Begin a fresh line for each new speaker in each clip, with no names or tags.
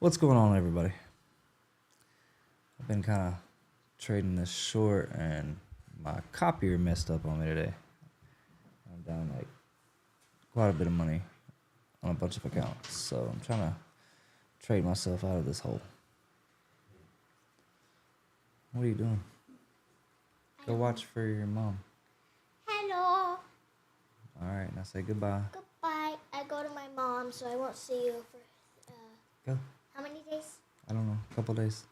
What's going on, everybody? I've been kind of trading this short, and my copier messed up on me today. I'm down like quite a bit of money on a bunch of accounts, so I'm trying to trade myself out of this hole. What are you doing? Go watch for your mom.
Hello.
All right, now say goodbye.
Goodbye. I go to my mom, so I won't see you for
Go.
how many days?
I don't know, a couple days.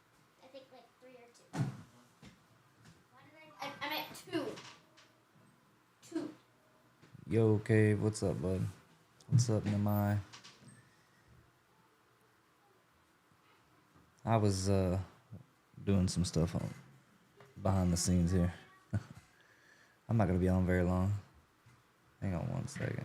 I think like 3 or 2. Why did I'm at 2. 2.
Yo, Cave, what's up, bud? What's up, Nemai? I was doing some stuff behind the scenes here. I'm not gonna be on very long. Hang on one second.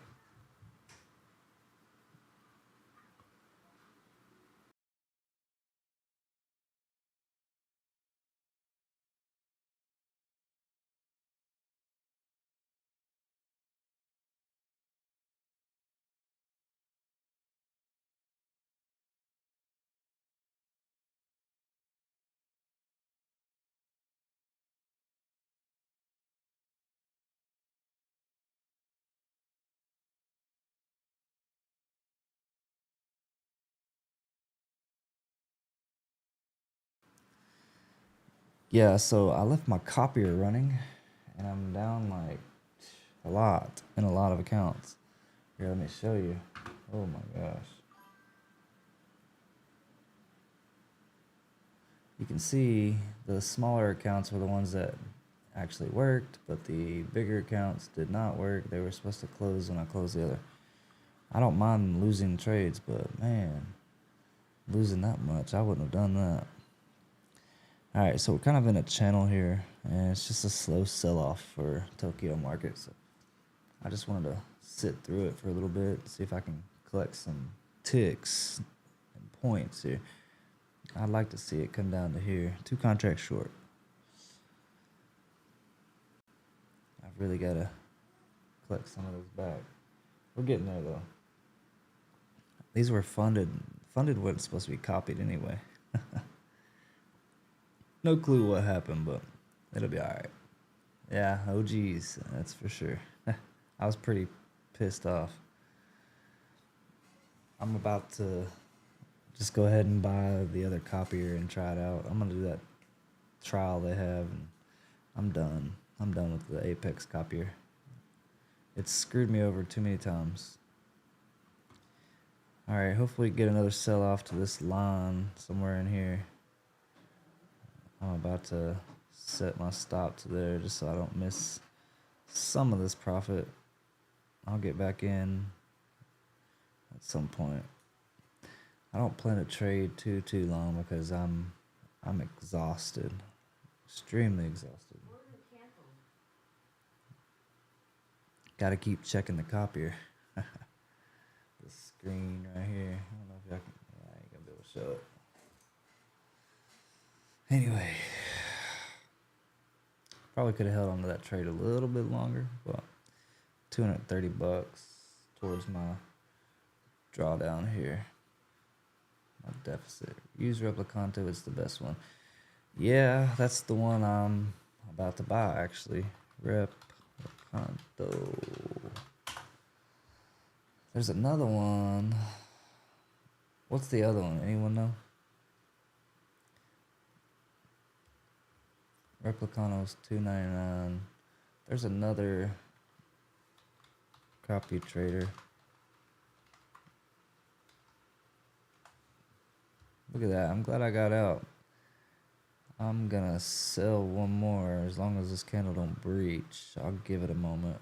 Yeah, so I left my copier running, and I'm down like a lot in a lot of accounts. Here, let me show you. Oh my gosh. You can see the smaller accounts were the ones that actually worked, but the bigger accounts did not work. They were supposed to close when I closed the other. I don't mind losing trades, but man, losing that much, I wouldn't have done that. All right, so we're kind of in a channel here, and it's just a slow sell-off for Tokyo market. So I just wanted to sit through it for a little bit, see if I can collect some ticks and points here. I'd like to see it come down to here. 2 contracts short. I've really got to collect some of those back. We're getting there, though. These were funded. Funded wasn't supposed to be copied anyway. No clue what happened, but it'll be all right. Yeah, OGs, that's for sure. I was pretty pissed off. I'm about to just go ahead and buy the other copier and try it out. I'm going to do that trial they have, and I'm done. I'm done with the Apex copier. It's screwed me over too many times. All right, hopefully get another sell-off to this line somewhere in here. I'm about to set my stop to there just so I don't miss some of this profit. I'll get back in at some point. I don't plan to trade too long because I'm exhausted, extremely exhausted. Got to keep checking the copier. The screen right here. I don't know if y'all can. Yeah, I ain't gonna be able to show it. Anyway, probably could have held on to that trade a little bit longer, but $230 towards my drawdown here. My deficit. Use Replicanto is the best one. Yeah, that's the one I'm about to buy, actually. Replicanto. There's another one. What's the other one? Anyone know? Replicanto's $2.99. There's another copy trader. Look at that. I'm glad I got out. I'm gonna sell one more as long as this candle don't breach. I'll give it a moment.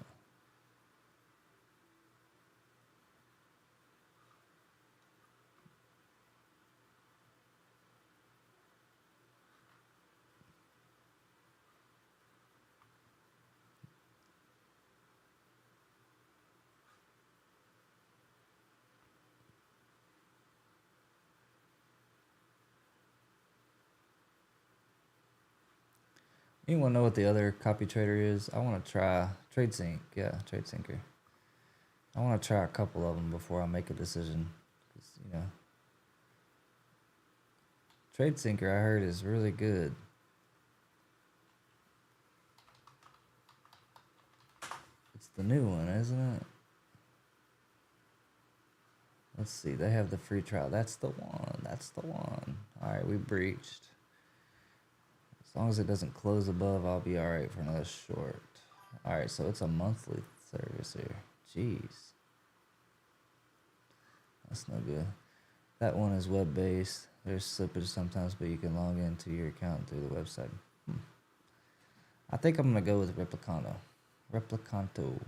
Anyone know what the other copy trader is? I want to try TradeSync. Yeah, TradeSyncer. I want to try a couple of them before I make a decision. 'Cause, Trade Sinker, I heard, is really good. It's the new one, isn't it? Let's see. They have the free trial. That's the one. That's the one. All right, we breached. As long as it doesn't close above, I'll be all right for another short. All right, so it's a monthly service here. Jeez. That's no good. That one is web-based. There's slippage sometimes, but you can log into your account through the website. I think I'm going to go with Replicanto. Replicanto.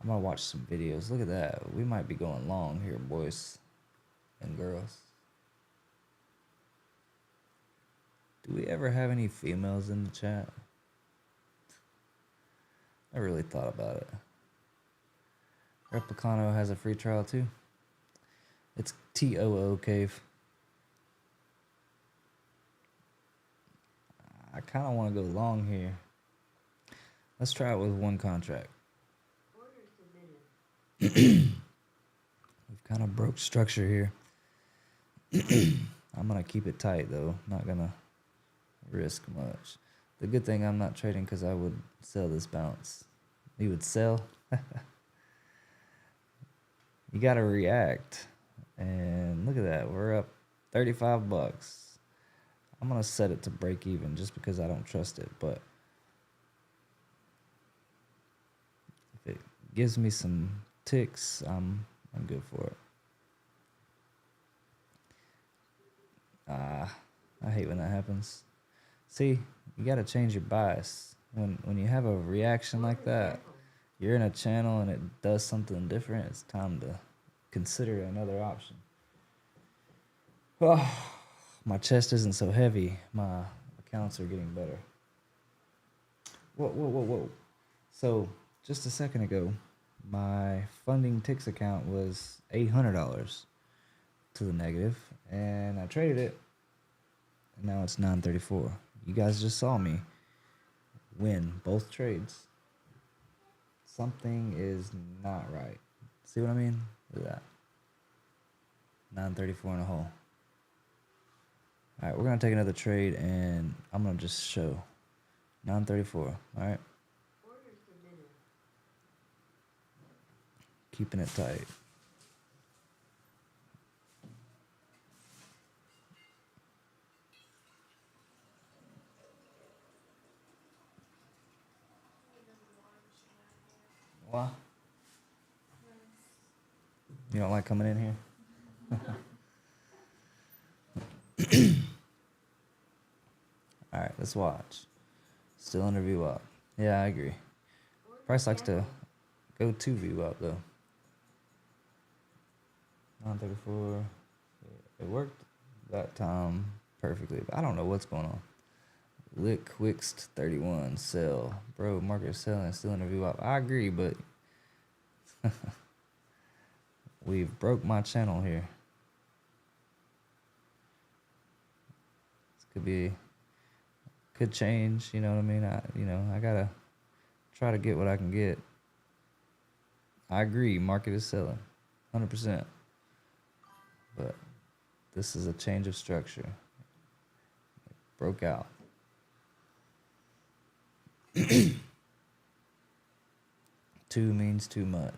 I'm going to watch some videos. Look at that. We might be going long here, boys and girls. Do we ever have any females in the chat? I really thought about it. Replicano has a free trial too. It's TOO Cave. I kind of want to go long here. Let's try it with one contract. We've kind of broke structure here. I'm going to keep it tight though. Not going to risk much. The good thing I'm not trading because I would sell this bounce. You would sell? You got to react. And look at that. We're up 35 bucks. I'm going to set it to break even just because I don't trust it. But if it gives me some ticks, I'm good for it. I hate when that happens. See, you got to change your bias. When you have a reaction like that, you're in a channel and it does something different, it's time to consider another option. Oh, my chest isn't so heavy. My accounts are getting better. Whoa. So, just a second ago, my funding ticks account was $800 to the negative, and I traded it, and now it's $934. You guys just saw me win both trades. Something is not right. See what I mean? Look at that. 934 in a hole. All right, we're going to take another trade, and I'm going to just show. 934, all right? Keeping it tight. What? You don't like coming in here? All right, let's watch. Still under view up. Yeah, I agree. Price likes to go to view up, though. 934. It worked that time perfectly. But I don't know what's going on. Lick Wixt 31. Sell. Bro, market is selling. Still under view up. I agree, but we've broke my channel here. This could change, you know what I mean? I gotta try to get what I can get. I agree, market is selling, 100%. But this is a change of structure. It broke out. Two means too much.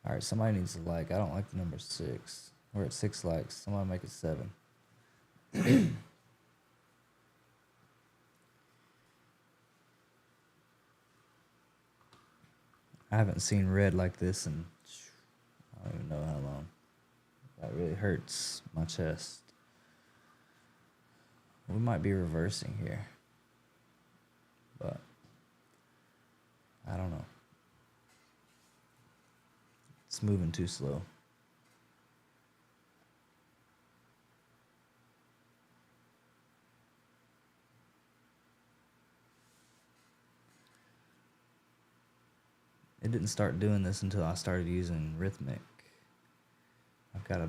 All right, somebody needs a like. I don't like the number 6. We're at 6 likes. Somebody make it 7. I haven't seen red like this in I don't even know how long. That really hurts my chest. We might be reversing here, but I don't know. It's moving too slow. It didn't start doing this until I started using Rhythmic. I've got a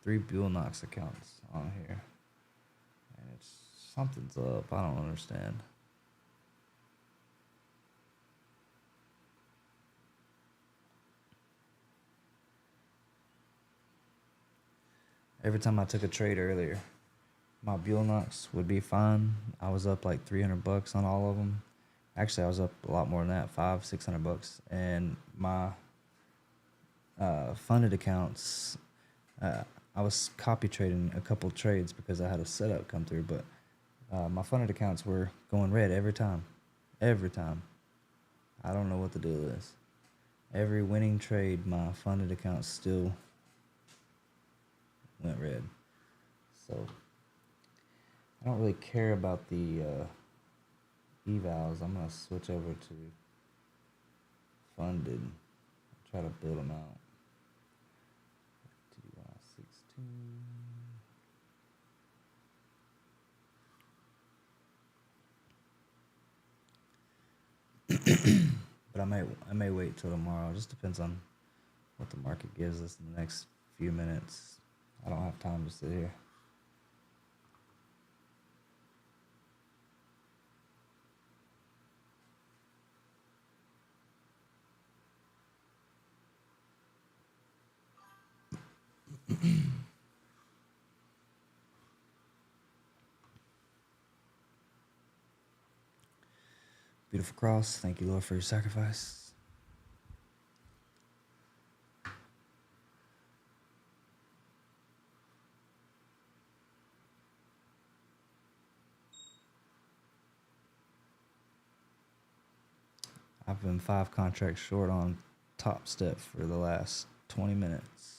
three Buellnox accounts on here. And something's up. I don't understand. Every time I took a trade earlier, my Buellnox would be fine. I was up like $300 on all of them. Actually, I was up a lot more than that, $600. And my funded accounts, I was copy trading a couple trades because I had a setup come through, but my funded accounts were going red every time. Every time. I don't know what to do with this. Every winning trade, my funded accounts still went red. So I don't really care about the evals. I'm gonna switch over to funded. Try to build them out. But I may wait till tomorrow. It just depends on what the market gives us in the next few minutes. I don't have time to sit here. Beautiful cross. Thank you, Lord, for your sacrifice. I've been 5 contracts short on Top Step for the last 20 minutes.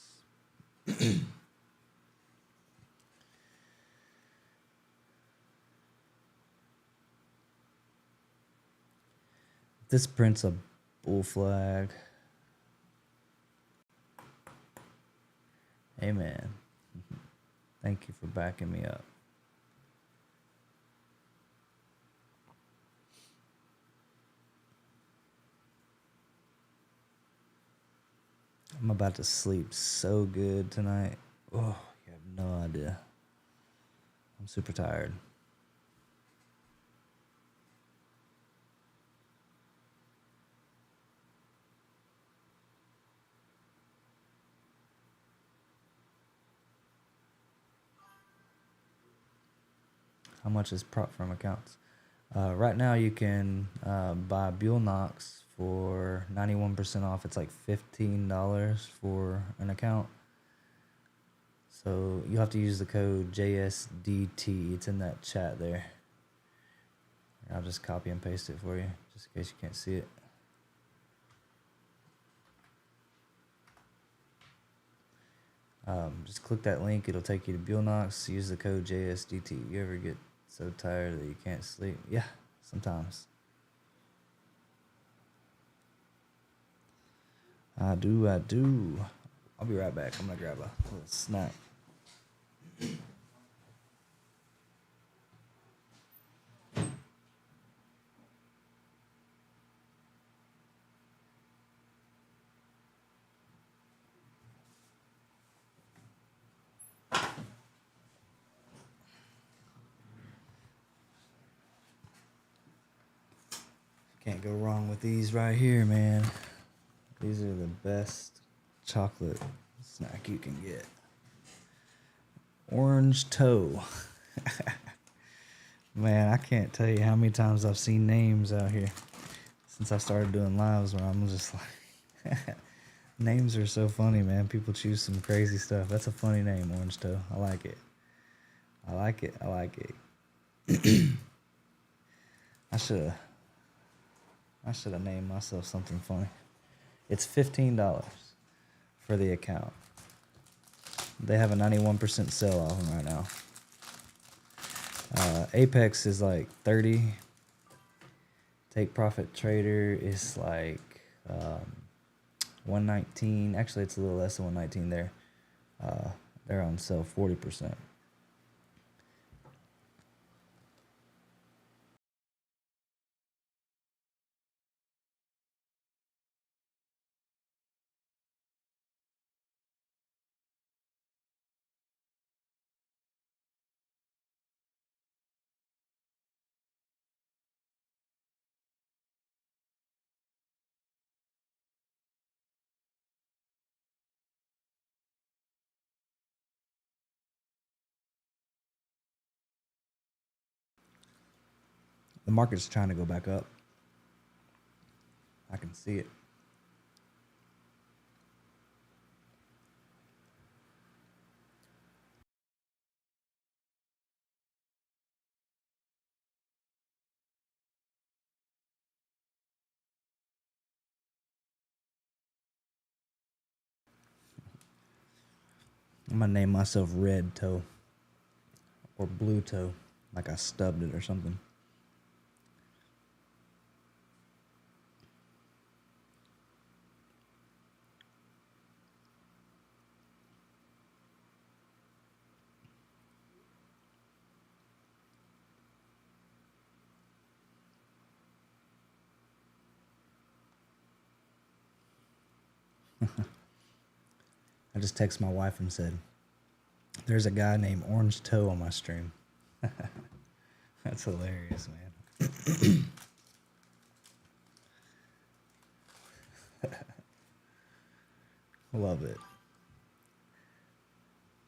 This prints a bull flag. Amen. Thank you for backing me up. I'm about to sleep so good tonight. Oh, you have no idea. I'm super tired. How much is prop firm accounts? Right now you can buy Buellnox for 91% off. It's like $15 for an account. So you have to use the code JSDT. It's in that chat there. I'll just copy and paste it for you, just in case you can't see it. Just click that link. It'll take you to Buellnox. Use the code JSDT. You ever get so tired that you can't sleep? Yeah, sometimes. I do. I'll be right back. I'm gonna grab a little snack. Can't go wrong with these right here, man. These are the best chocolate snack you can get. Orange toe. Man, I can't tell you how many times I've seen names out here since I started doing lives where I'm just like, names are so funny, man. People choose some crazy stuff. That's a funny name, Orange Toe. I like it. I like it. I should have named myself something funny. It's $15 for the account. They have a 91% sale off right now. Apex is like 30. Take Profit Trader is like 119. Actually, it's a little less than 119 there. They're on sale 40%. The market's trying to go back up. I can see it. I'm gonna name myself Red Toe or Blue Toe, like I stubbed it or something. I just texted my wife and said, "There's a guy named Orange Toe on my stream." That's hilarious, man. Love it.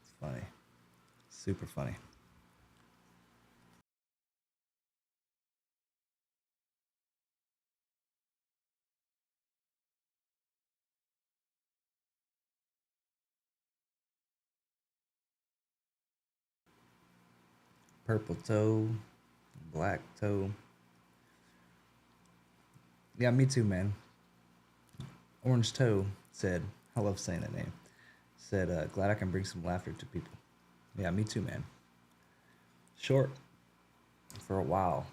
It's funny. Super funny. Purple toe, black toe. Yeah, me too, man. Orange Toe said, I love saying that name. Said, glad I can bring some laughter to people. Yeah, me too, man. Short for a while.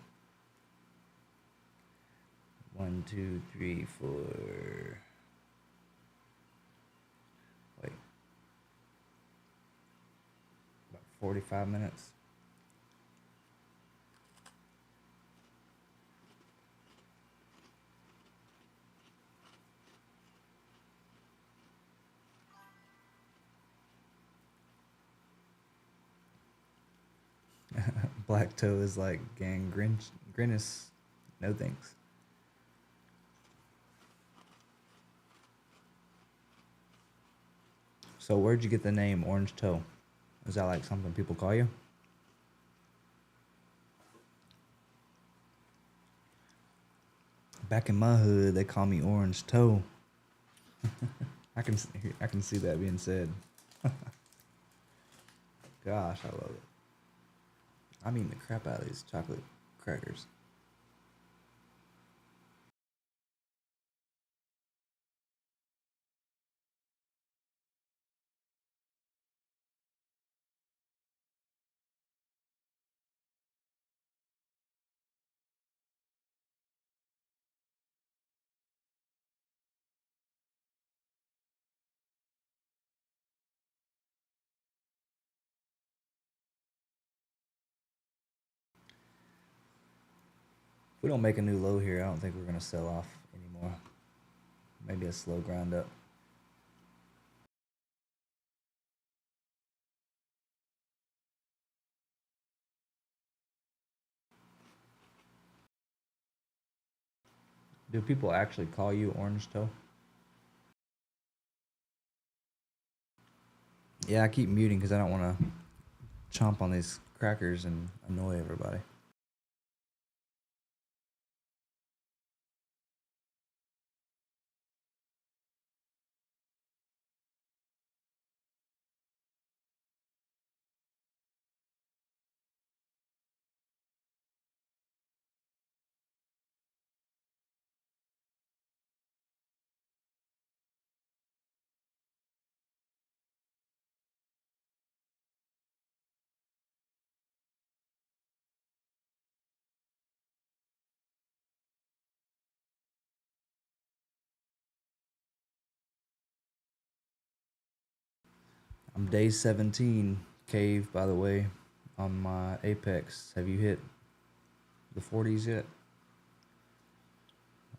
1, 2, 3, 4. Wait. About 45 minutes. Black toe is like gangrenous. No thanks. So where'd you get the name Orange Toe? Is that like something people call you? Back in my hood, they call me Orange Toe. I can see that being said. Gosh, I love it. I'm eating the crap out of these chocolate crackers. If we don't make a new low here, I don't think we're gonna sell off anymore. Maybe a slow grind up. Do people actually call you Orange Toe? Yeah, I keep muting because I don't want to chomp on these crackers and annoy everybody. I'm day 17, cave, by the way, on my Apex. Have you hit the 40s yet?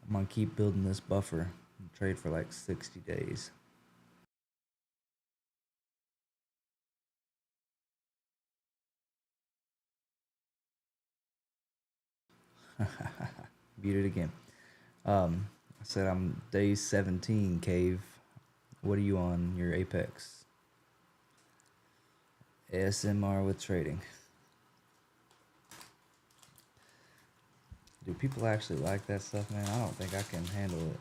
I'm gonna keep building this buffer and trade for like 60 days. Beat it again. I said I'm day 17, cave. What are you on your Apex? ASMR with trading. Do people actually like that stuff, man? I don't think I can handle it.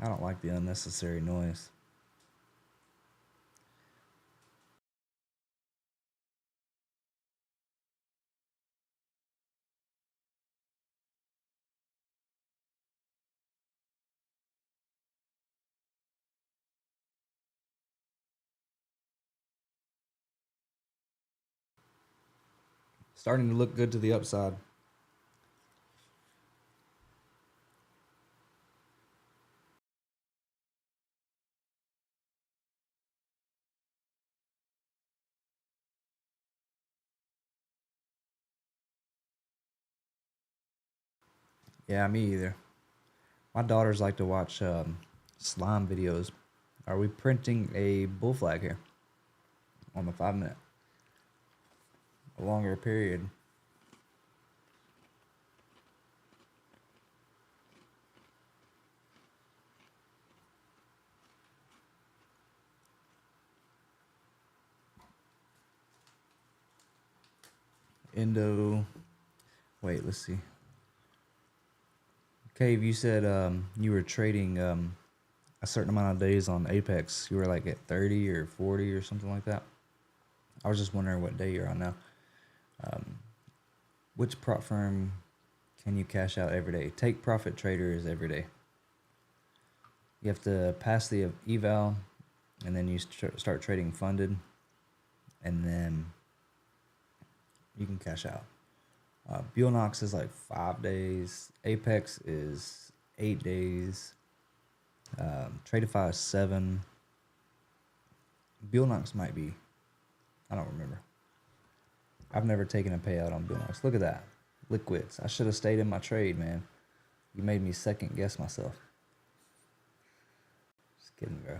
I don't like the unnecessary noise. Starting to look good to the upside. Yeah, me either. My daughters like to watch slime videos. Are we printing a bull flag here on the 5 minute? A longer period. Indo. Wait, let's see. Cave, you said you were trading a certain amount of days on Apex. You were like at 30 or 40 or something like that. I was just wondering what day you're on now. Which prop firm can you cash out every day? Take profit traders every day. You have to pass the eval, and then you start trading funded, and then you can cash out. Buellnox is like 5 days. Apex is 8 days. Tradeify is 7. Buellnox might be. I don't remember. I've never taken a payout on Buellnox. Look at that. Liquids. I should have stayed in my trade, man. You made me second guess myself. Just kidding, bro.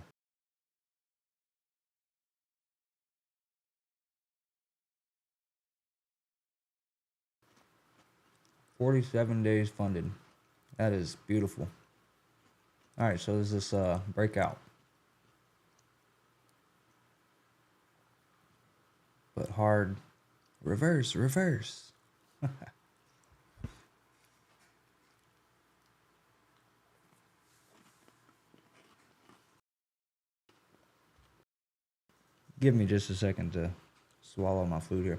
$47 days funded. That is beautiful. All right, so there's this breakout. But hard. Reverse. Give me just a second to swallow my food here.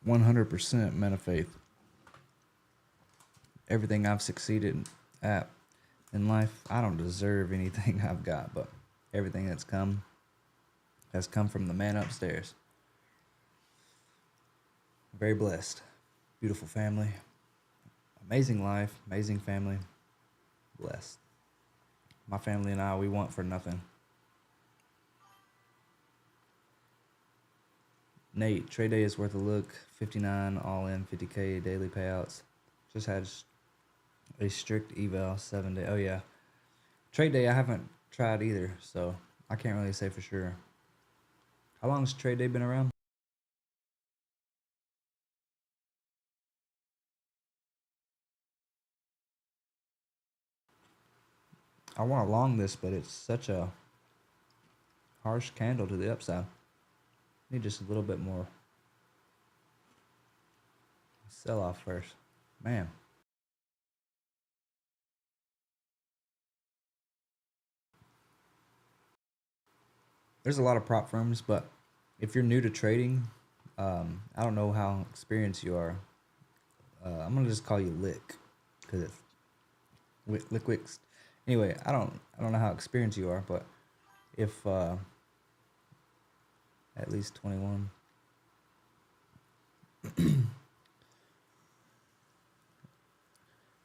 %100% men of faith. Everything I've succeeded at in life, I don't deserve anything I've got, but everything that's come has come from the man upstairs. Very blessed. Beautiful family. Amazing life. Amazing family. Blessed. My family and I, we want for nothing. Nate, trade day is worth a look. 59 all in, 50K daily payouts. Just had a strict eval 7 day. Oh yeah, trade day I haven't tried either, so I can't really say for sure. How long has trade day been around? I want to long this, but it's such a harsh candle to the upside. Need just a little bit more sell off first. Man. There's a lot of prop firms, but if you're new to trading, I don't know how experienced you are. I'm gonna just call you Lick, because it's Lickwix. Anyway, I don't know how experienced you are, but if at least 21.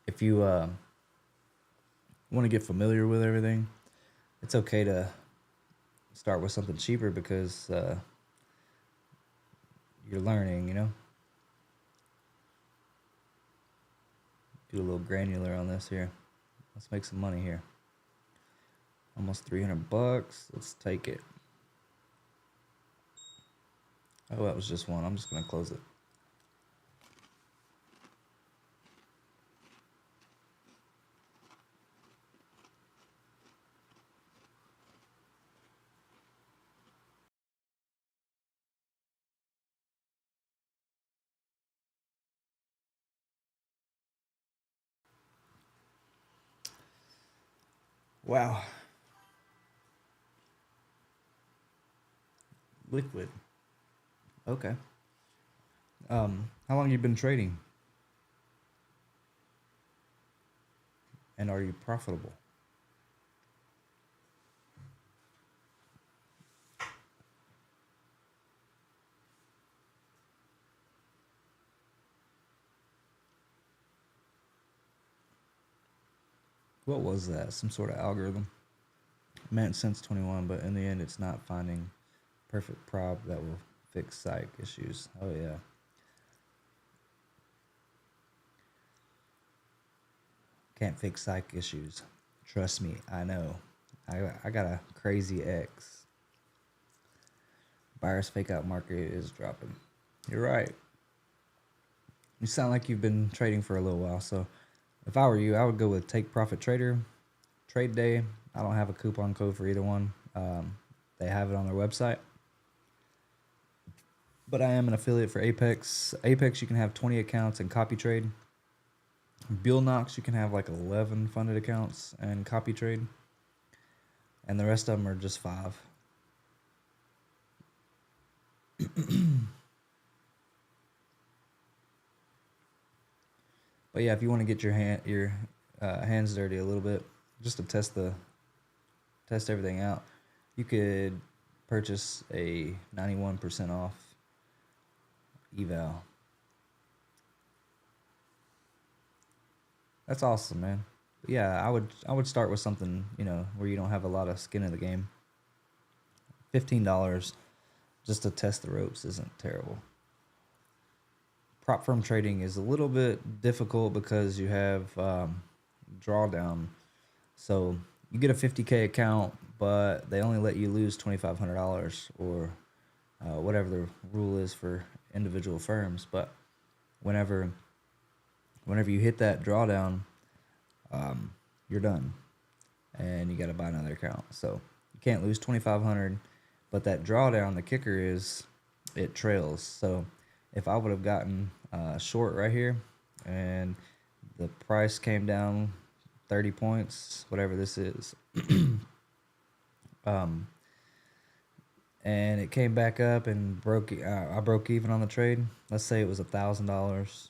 If you want to get familiar with everything, it's okay to start with something cheaper because you're learning, you know. Do a little granular on this here. Let's make some money here. Almost 300 bucks. Let's take it. Oh, that was just one. I'm just gonna close it. Wow. Liquid. Okay. How long you been trading, and are you profitable? What was that? Some sort of algorithm? Meant since 21, but in the end, it's not finding perfect prob that will fix psych issues. Oh yeah. Can't fix psych issues. Trust me, I know. I got a crazy ex. Virus fake out market is dropping. You're right. You sound like you've been trading for a little while. So if I were you, I would go with Take Profit Trader, Trade Day. I don't have a coupon code for either one. They have it on their website. But I am an affiliate for Apex. Apex, you can have 20 accounts and copy trade. Bill Knox, you can have like 11 funded accounts and copy trade. And the rest of them are just 5. But yeah, if you want to get your hands dirty a little bit, just to test everything out, you could purchase a 91% off eval. That's awesome, man. Yeah, I would start with something, where you don't have a lot of skin in the game. $15 just to test the ropes isn't terrible. Prop firm trading is a little bit difficult because you have drawdown. So you get a 50K account, but they only let you lose $2,500 or whatever the rule is for individual firms. But whenever you hit that drawdown, you're done, and you got to buy another account. So you can't lose 2,500. But that drawdown, the kicker is it trails. So if I would have gotten short right here, and the price came down 30 points, whatever this is, and it came back up and I broke even on the trade. Let's say it was $1,000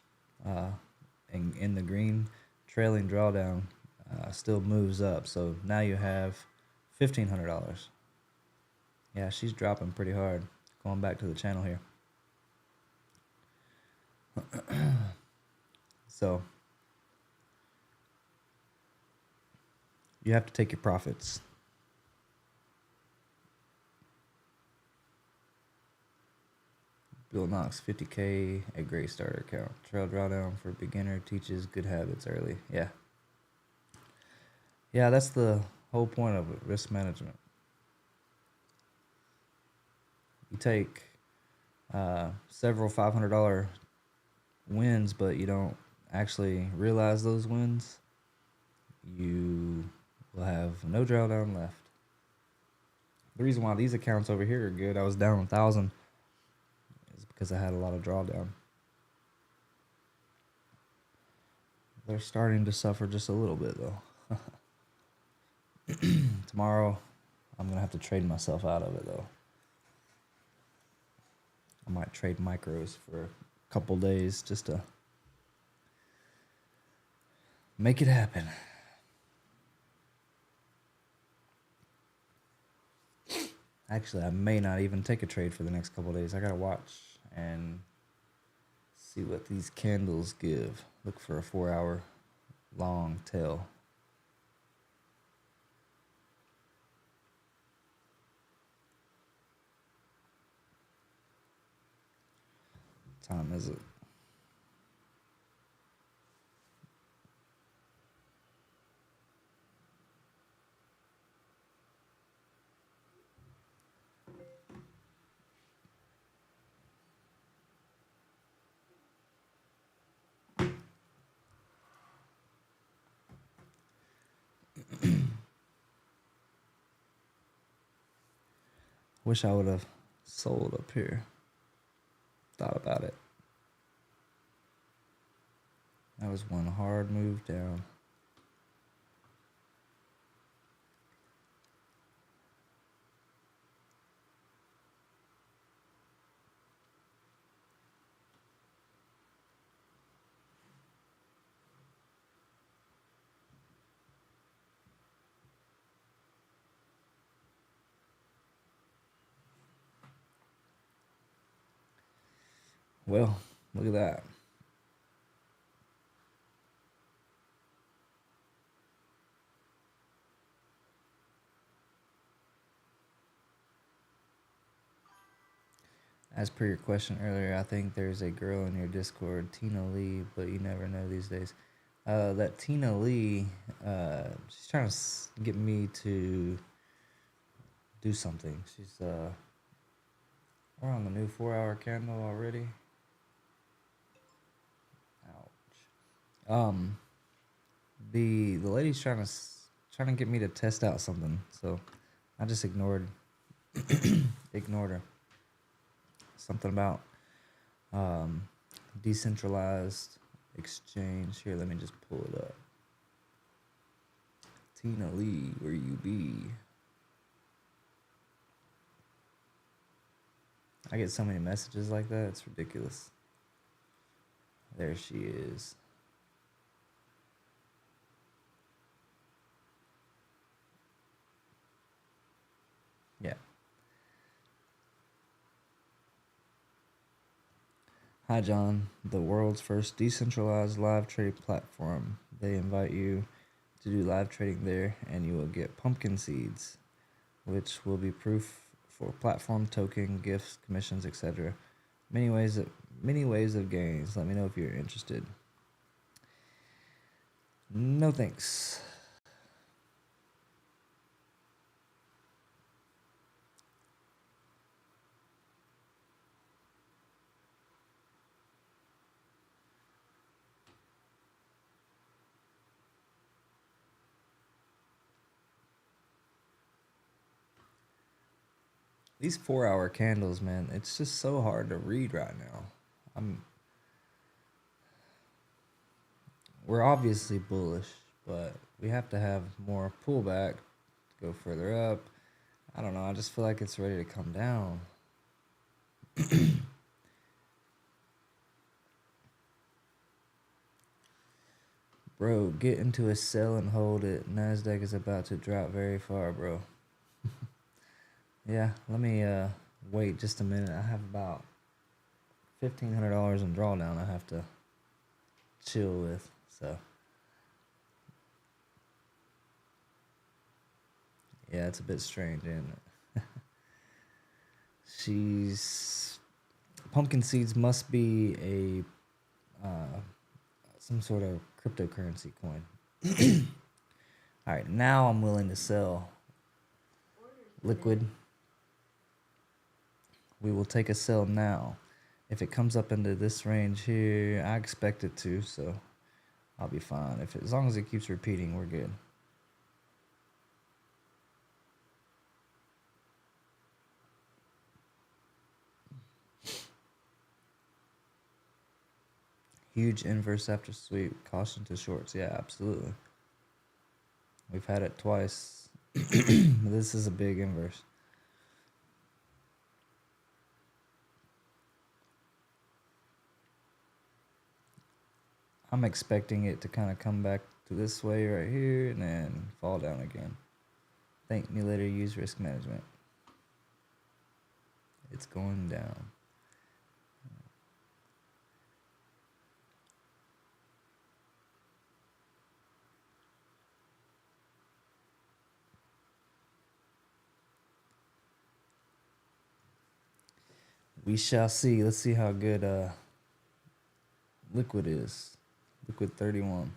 in the green. Trailing drawdown still moves up, so now you have $1,500. Yeah, she's dropping pretty hard. Going back to the channel here. So you have to take your profits. Bill Knox, 50K, a great starter account. Trail drawdown for beginner, teaches good habits early. Yeah. Yeah, that's the whole point of it, risk management. You take several $500 wins, but you don't actually realize those wins, you will have no drawdown left. The reason why these accounts over here are good, I was down 1,000, is because I had a lot of drawdown. They're starting to suffer just a little bit though. Tomorrow, I'm gonna have to trade myself out of it though. I might trade micros for a couple days just to make it happen. Actually, I may not even take a trade for the next couple days. I gotta watch and see what these candles give. Look for a 4-hour long tail. What time is it? Wish I would have sold up here. Thought about it. That was one hard move down. Well, look at that. As per your question earlier, I think there's a girl in your Discord, Tina Lee, but you never know these days. That Tina Lee, she's trying to get me to do something. We're on the new 4-hour candle already. Ouch. The lady's trying to get me to test out something, so I just ignored her. Something about decentralized exchange. Here, let me just pull it up. Tina Lee, where you be? I get so many messages like that, it's ridiculous. There she is. Yeah. Hi, John. The world's first decentralized live trading platform. They invite you to do live trading there, and you will get pumpkin seeds, which will be proof for platform token, gifts, commissions, etc. Many ways of gains. Let me know if you're interested. No thanks. These 4-hour candles, man, it's just so hard to read right now. We're obviously bullish, but we have to have more pullback to go further up. I don't know. I just feel like it's ready to come down. Bro, get into a sell and hold it. Nasdaq is about to drop very far, bro. Yeah, let me wait just a minute. I have about $1,500 in drawdown I have to chill with, so yeah, it's a bit strange, isn't it? She's pumpkin seeds must be a some sort of cryptocurrency coin. All right, now I'm willing to sell liquid. We will take a sell now. If it comes up into this range here, I expect it to, so I'll be fine. As long as it keeps repeating, we're good. Huge inverse after sweep. Caution to shorts. Yeah, absolutely. We've had it twice. This is a big inverse. I'm expecting it to kind of come back to this way right here and then fall down again. Thank me later. Use risk management. It's going down. We shall see. Let's see how good liquid is. Liquid 31.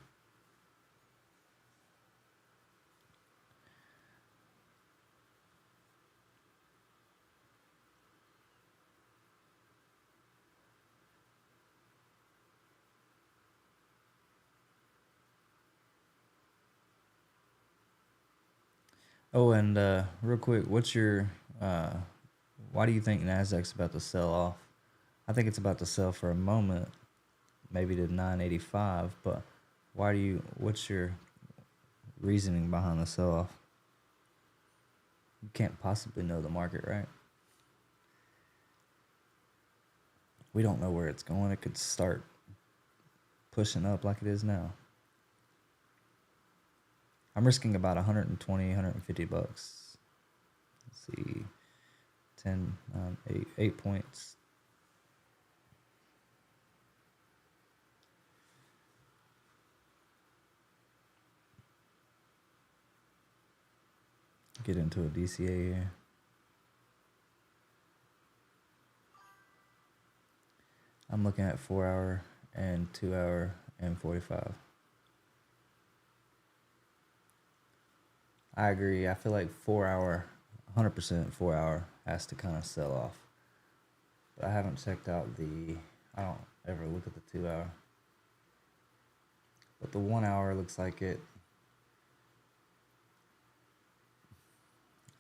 Oh, and real quick, what's your why do you think Nasdaq's about to sell off? I think it's about to sell for a moment, maybe to 985, but what's your reasoning behind the sell off? You can't possibly know the market, right? We don't know where it's going. It could start pushing up like it is now. I'm risking about 120, 150 bucks. Let's see. 10, 8 points. get into a DCA here. I'm looking at 4 hour and 2 hour and 45. I agree. I feel like 4 hour, 100% 4 hour has to kind of sell off. But I haven't checked out I don't ever look at the 2 hour. But the 1 hour looks like it.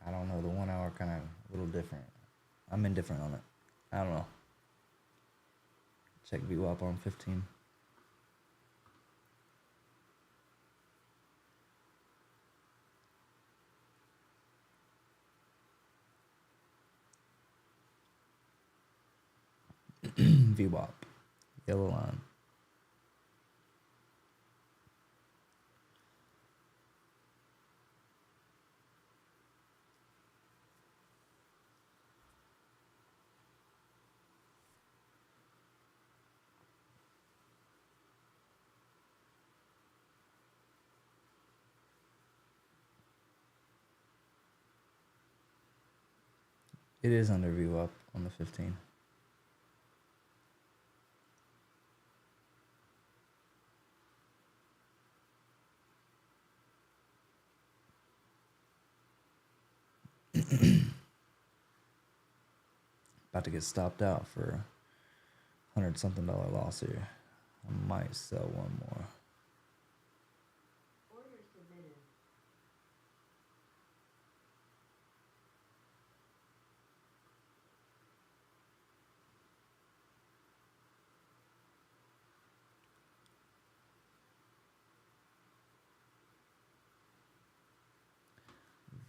I don't know. The 1 hour kind of a little different. I'm indifferent on it. I don't know. Check VWAP on 15. VWAP. Yellow line. It is under VWAP on the 15. About to get stopped out for $100-something loss here. I might sell one more.
Order submitted.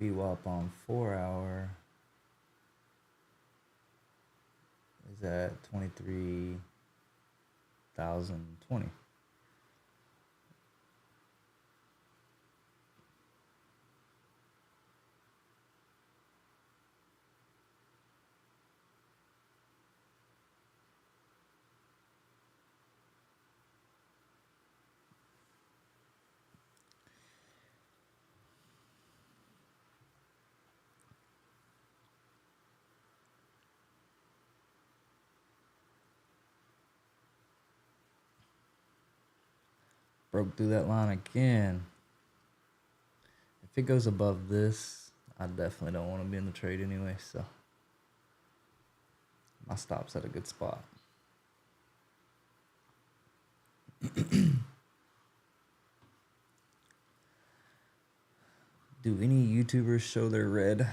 VWAP on 4 hour is at 23,020. Broke through that line again. If it goes above this, I definitely don't want to be in the trade anyway, so my stop's at a good spot. Do any YouTubers show their red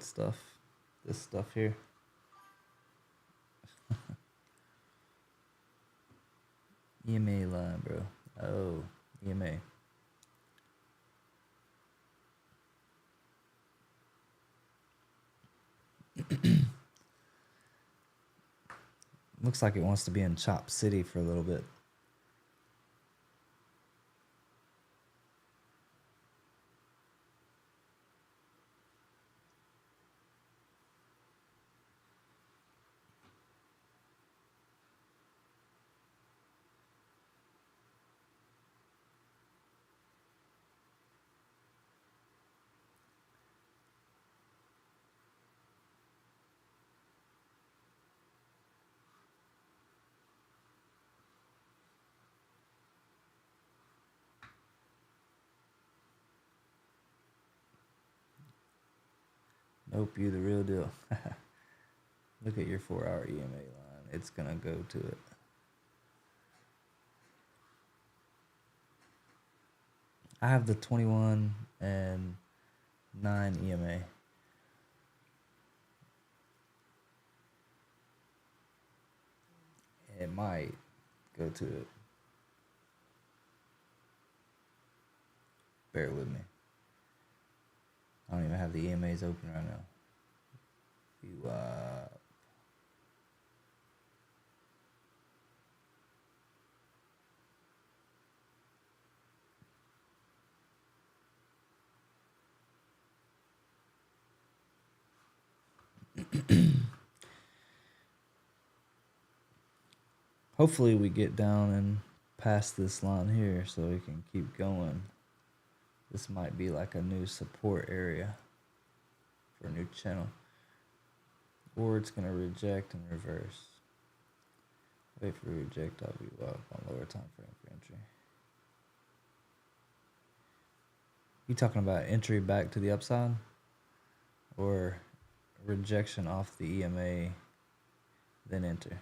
stuff? This stuff here? EMA line, bro. Oh, EMA. Looks like it wants to be in Chop City for a little bit. Nope, you the real deal. Look at your 4 hour EMA line. It's gonna go to it. I have the 21 and 9 EMA. It might go to it. Bear with me. I don't even have the EMAs open right now. You, hopefully we get down and past this line here so we can keep going. This might be like a new support area for a new channel. Or it's going to reject and reverse. Wait for reject, I'll be up on lower time frame for entry. You talking about entry back to the upside? Or rejection off the EMA, then enter?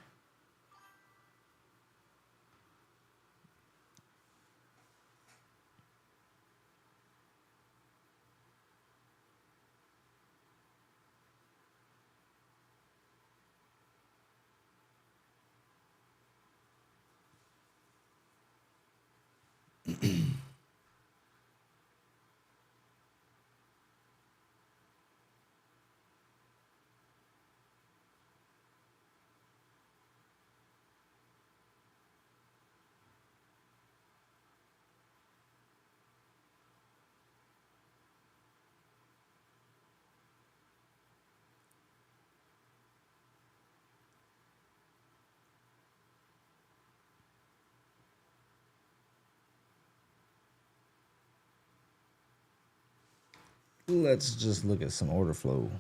Let's just look at some order flow.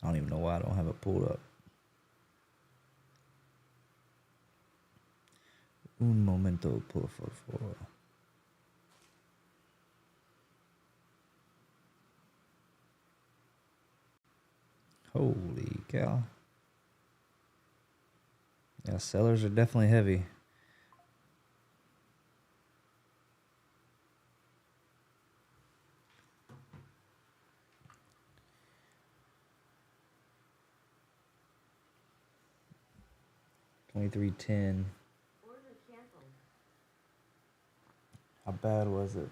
I don't even know why I don't have it pulled up. Un momento, por favor. Holy cow. Yeah, sellers are definitely heavy. $23.10. How bad was it?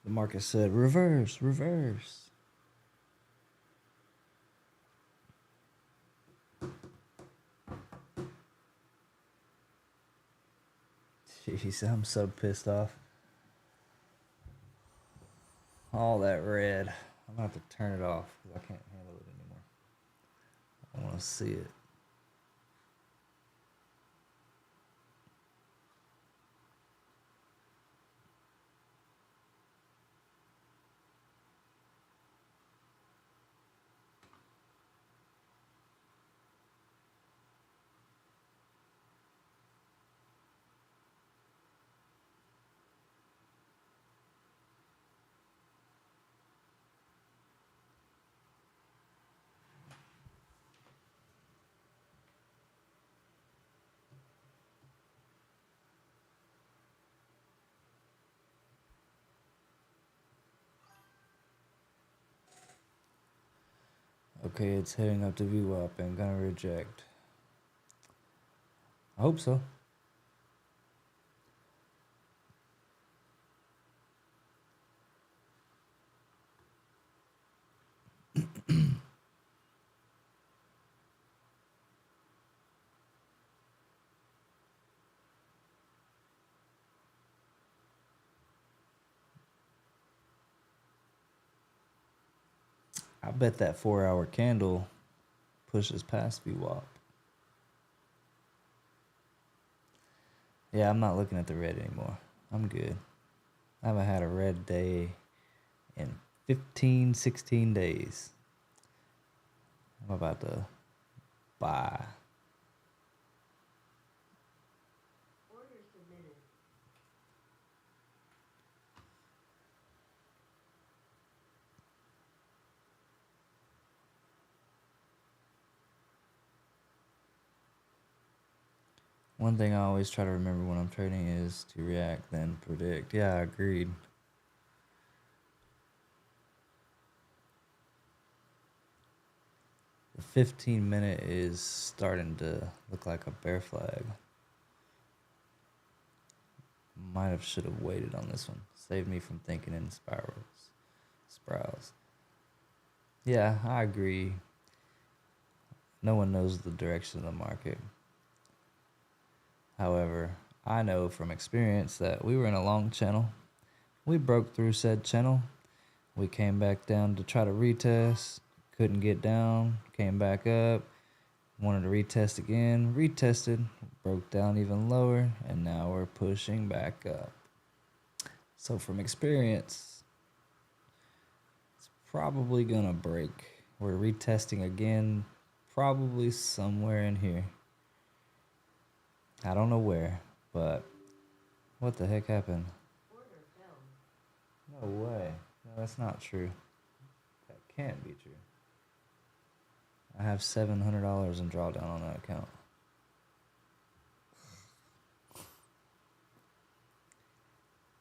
The market said reverse, reverse. Jeez, I'm so pissed off. All that red. I'm gonna have to turn it off because I can't handle it anymore. I want to see it. Okay, it's heading up to VWAP and gonna reject. I hope so. I bet that 4-hour candle pushes past VWAP. Yeah, I'm not looking at the red anymore. I'm good. I haven't had a red day in 15, 16 days. I'm about to buy.
Order submitted.
One thing I always try to remember when I'm trading is to react, then predict. Yeah, I agreed. The 15-minute is starting to look like a bear flag. Might have should have waited on this one. Saved me from thinking in spirals. Yeah, I agree. No one knows the direction of the market. However, I know from experience that we were in a long channel. We broke through said channel. We came back down to try to retest. Couldn't get down. Came back up. Wanted to retest again. Retested. Broke down even lower. And now we're pushing back up. So from experience, it's probably going to break. We're retesting again. Probably somewhere in here. I don't know where, but what the heck happened?
Order filled.
No way. No, that's not true. That can't be true. I have $700 in drawdown on that account.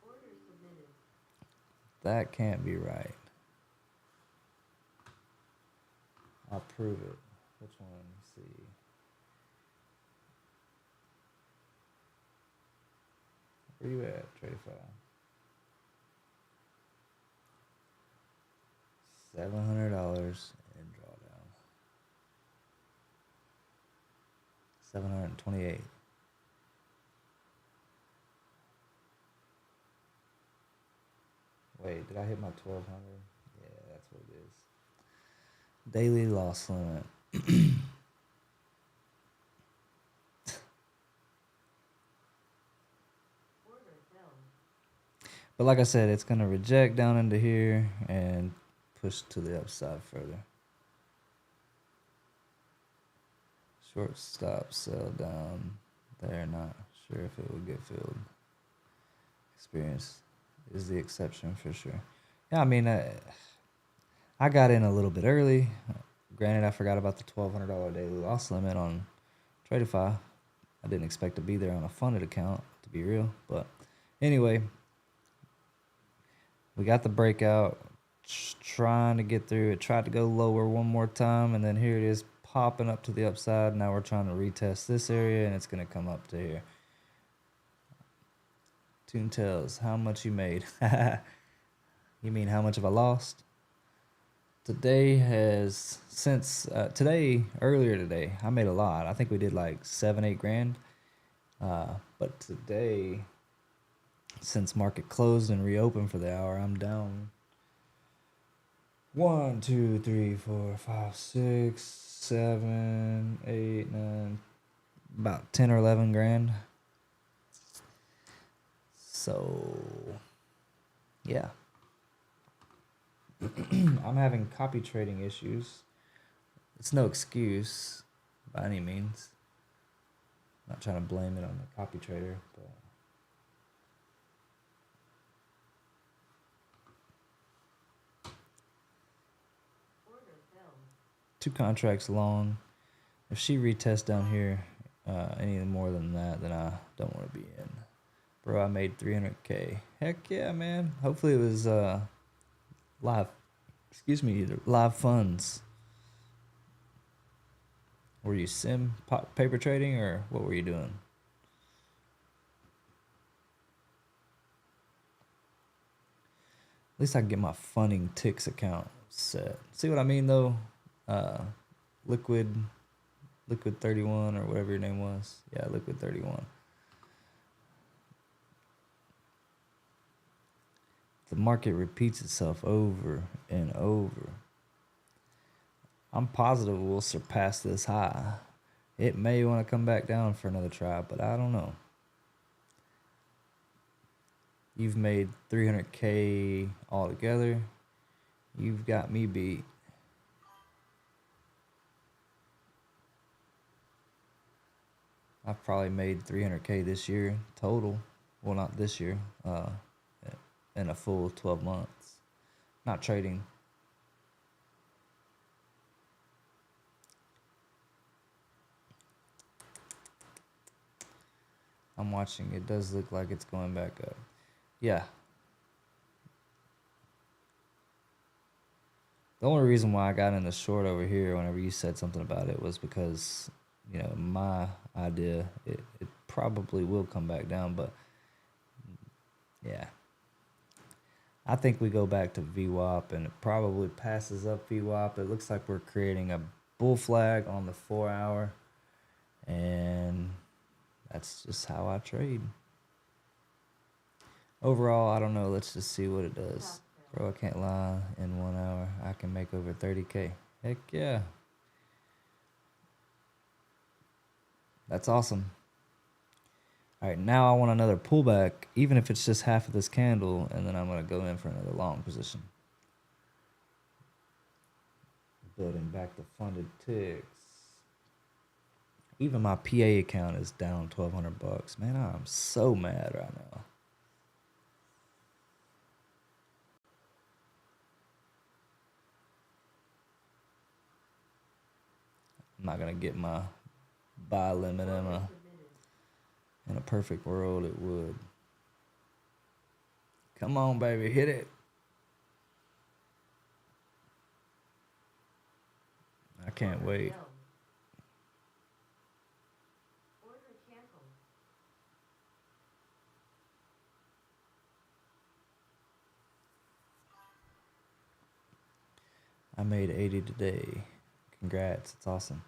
Order submitted.
That can't be right. I'll prove it. Which one? Let's see. Where you at, Trade5? $700 in drawdown. 728. Wait, did I hit my 1200? Yeah, that's what it is. Daily loss limit.
Order filled.
But like I said, it's going to reject down into here and push to the upside further. Short stop, sell down there. Not sure if it would get filled. Experience is the exception for sure. Yeah, I mean, I got in a little bit early. Granted, I forgot about the $1,200 daily loss limit on Tradify. I didn't expect to be there on a funded account, to be real. But anyway, we got the breakout. Trying to get through it. Tried to go lower one more time, and then here it is popping up to the upside. Now we're trying to retest this area, and it's going to come up to here. Tune tells how much you made. You mean how much have I lost? Today has earlier today, I made a lot. I think we did like 7-8 grand. But today, since market closed and reopened for the hour, I'm down 1, 2, 3, 4, 5, 6, 7, 8, 9, about 10 or 11 grand. So, yeah. I'm having copy trading issues. It's no excuse by any means. I'm not trying to blame it on the copy trader, but
Order filled.
2 contracts long. If she retests down here any more than that, then I don't want to be in. Bro, I made 300K. Heck yeah, man. Hopefully it was live funds. Were you paper trading, or what were you doing? At least I can get my funding ticks account set. See what I mean though? Liquid 31 or whatever your name was. Yeah, Liquid 31. The market repeats itself over and over. I'm positive we'll surpass this high. It may want to come back down for another try, but I don't know. You've made 300K altogether. You've got me beat. I've probably made 300K this year total. Well, not this year. In a full 12 months. Not trading. I'm watching. It does look like it's going back up. Yeah. The only reason why I got in the short over here whenever you said something about it was because, my idea, it probably will come back down, but yeah. I think we go back to VWAP and it probably passes up VWAP. It looks like we're creating a bull flag on the 4 hour, and that's just how I trade. Overall, I don't know. Let's just see what it does. Bro, I can't lie. In 1 hour, I can make over 30K. Heck yeah. That's awesome. All right, now I want another pullback, even if it's just half of this candle, and then I'm going to go in for another long position. Building back the funded ticks. Even my PA account is down $1,200. Man, I'm so mad right now. I'm not going to get my buy limit in a perfect world, it would. Come on, baby, hit it. I can't wait. I made 80 today. Congrats, it's awesome.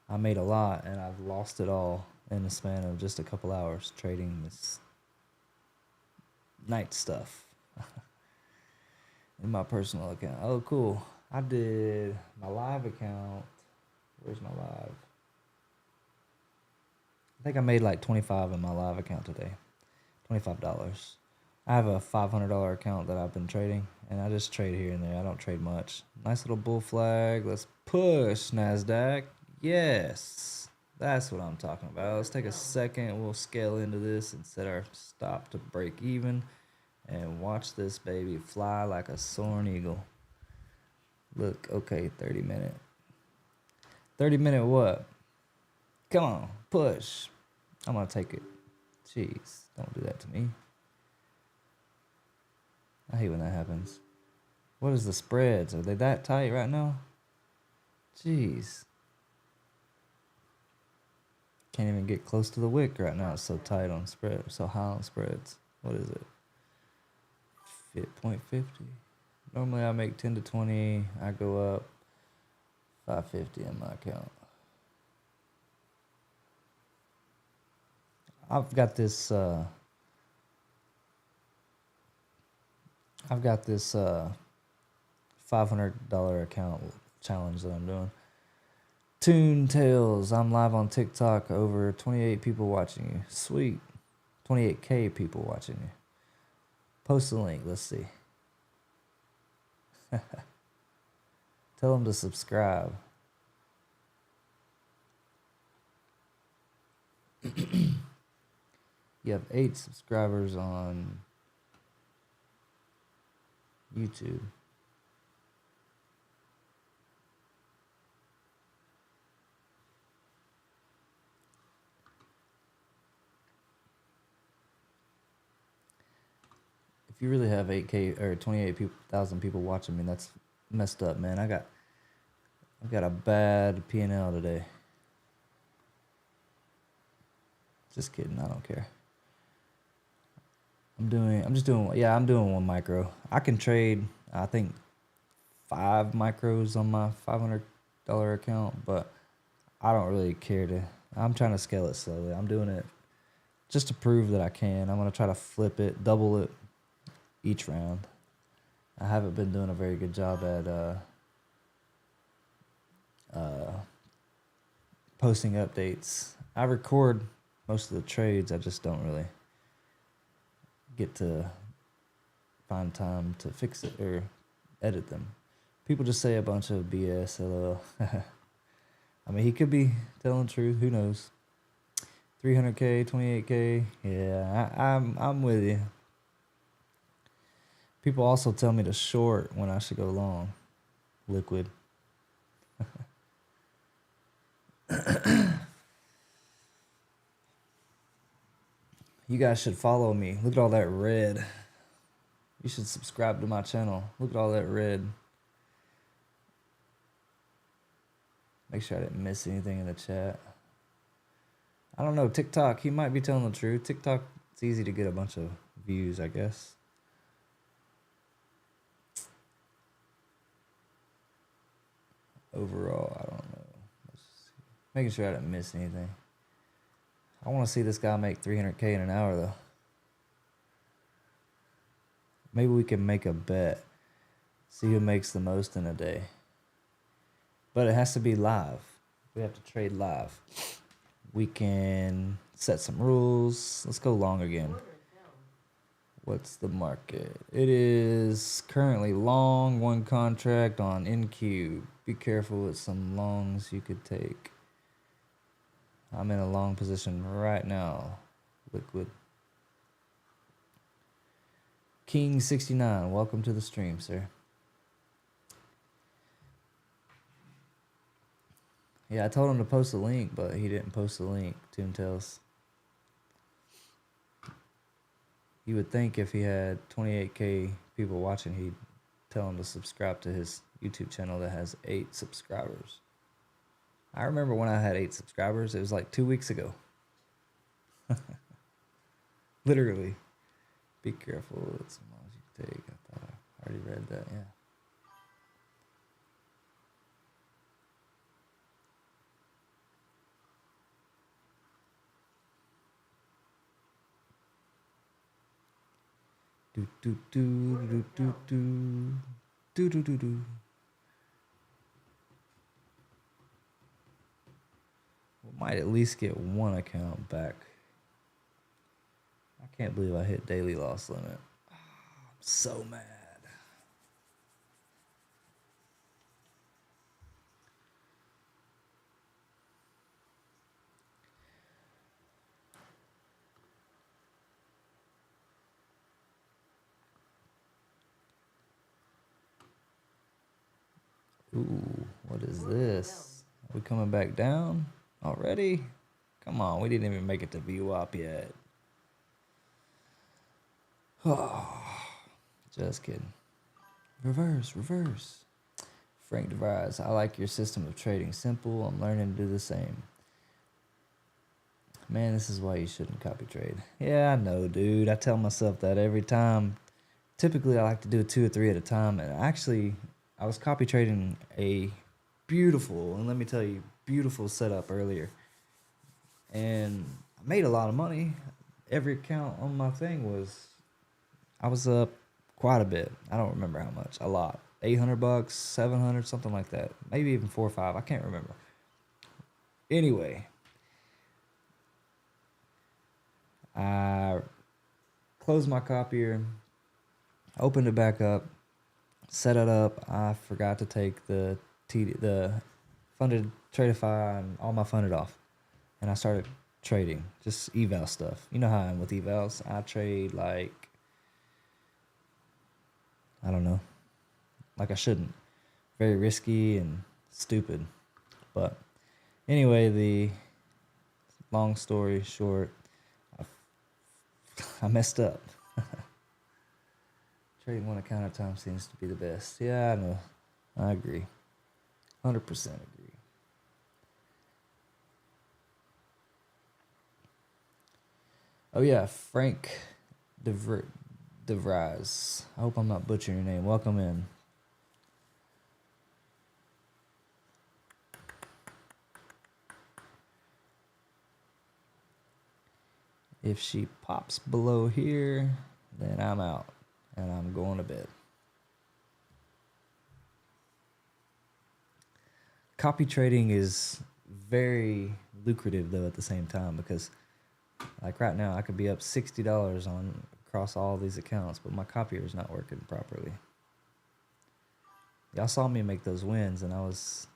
I made a lot and I've lost it all in the span of just a couple hours trading this night stuff in my personal account. Oh, cool. I did my live account. Where's my live? I think I made like 25 in my live account today. $25. I have a $500 account that I've been trading, and I just trade here and there. I don't trade much. Nice little bull flag. Let's push, NASDAQ. Yes, that's what I'm talking about. Let's take a second. We'll scale into this and set our stop to break even and watch this baby fly like a soaring eagle. Look, okay, 30 minute. 30 minute what? Come on, push. I'm going to take it. Jeez, don't do that to me. I hate when that happens. What is the spreads? Are they that tight right now? Jeez. Can't even get close to the wick right now. It's so tight on spread. So high on spreads. What is it? 0.50. Normally I make 10 to 20. I go up 550 in my account. I've got this $500 account challenge that I'm doing. Toon Tales. I'm live on TikTok. Over 28 people watching you. Sweet. 28K people watching you. Post the link. Let's see. Tell them to subscribe. You have 8 subscribers on YouTube. If you really have 8K or 28,000 people watching me, that's messed up, man. I've got a bad P&L today. Just kidding. I don't care. I'm doing 1 micro. I can trade, I think, 5 micros on my $500 account, but I don't really care to. I'm trying to scale it slowly. I'm doing it just to prove that I can. I'm going to try to flip it, double it each round. I haven't been doing a very good job at posting updates. I record most of the trades. I just don't really get to find time to fix it or edit them. People just say a bunch of BS. LOL. I mean, he could be telling the truth. Who knows? 300K, 28K. Yeah, I'm with you. People also tell me to short when I should go long. Liquid. You guys should follow me. Look at all that red. You should subscribe to my channel. Look at all that red. Make sure I didn't miss anything in the chat. I don't know. TikTok, he might be telling the truth. TikTok, it's easy to get a bunch of views, I guess. Overall, I don't know. Making sure I didn't miss anything. I want to see this guy make 300K in an hour, though. Maybe we can make a bet. See who makes the most in a day. But it has to be live. We have to trade live. We can set some rules. Let's go long again. What's the market? It is currently long, one contract on NQ. Be careful with some longs you could take. I'm in a long position right now. Liquid. King69, welcome to the stream, sir. Yeah, I told him to post a link, but he didn't post the link. Toontails. You would think if he had 28K people watching, he'd tell him to subscribe to his YouTube channel that has 8 subscribers. I remember when I had 8 subscribers. It was like 2 weeks ago. Literally. Be careful with some loans you take. I thought I already read that, yeah. Do do do do do do do do do do. We might at least get one account back. I can't believe I hit daily loss limit. Oh, I'm so mad. Ooh, what is this? Are we coming back down already? Come on, we didn't even make it to VWAP yet. Oh, just kidding. Reverse, reverse. Frank DeVries, I like your system of trading. Simple, I'm learning to do the same. Man, this is why you shouldn't copy trade. Yeah, I know, dude. I tell myself that every time. Typically, I like to do 2 or 3 at a time. And actually, I was copy trading a beautiful, and let me tell you, beautiful setup earlier. And I made a lot of money. Every account on my thing was, I was up quite a bit. I don't remember how much. A lot. $800, 700, something like that. Maybe even 4 or 5. I can't remember. Anyway, I closed my copier, opened it back up, set it up. I forgot to take the funded Tradeify and all my funded off, and I started trading just eval stuff. You know how I am with evals. I trade like, I don't know, like I shouldn't. Very risky and stupid. But anyway, the long story short, I messed up. Trading one account at a time seems to be the best. Yeah, I know. I agree. 100% agree. Oh yeah, Frank DeVries. I hope I'm not butchering your name. Welcome in. If she pops below here, then I'm out and I'm going to bed. Copy trading is very lucrative though at the same time, because like right now I could be up $60 on across all these accounts, but my copier is not working properly. Y'all saw me make those wins and I was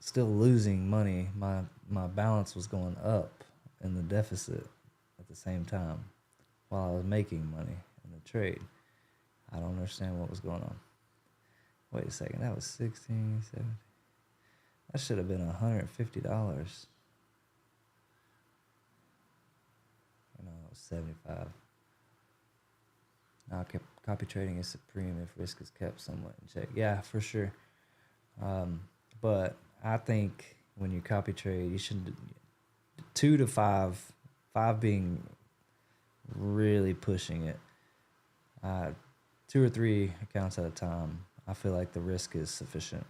still losing money. My balance was going up in the deficit at the same time while I was making money in the trade. I don't understand what was going on. Wait a second, that was 16, 17. That should have been $150. No, it was 75. Now, copy trading is supreme if risk is kept somewhat in check. Yeah, for sure. But I think when you copy trade, you should 2 to 5, 5 being really pushing it. 2 or 3 accounts at a time. I feel like the risk is sufficient.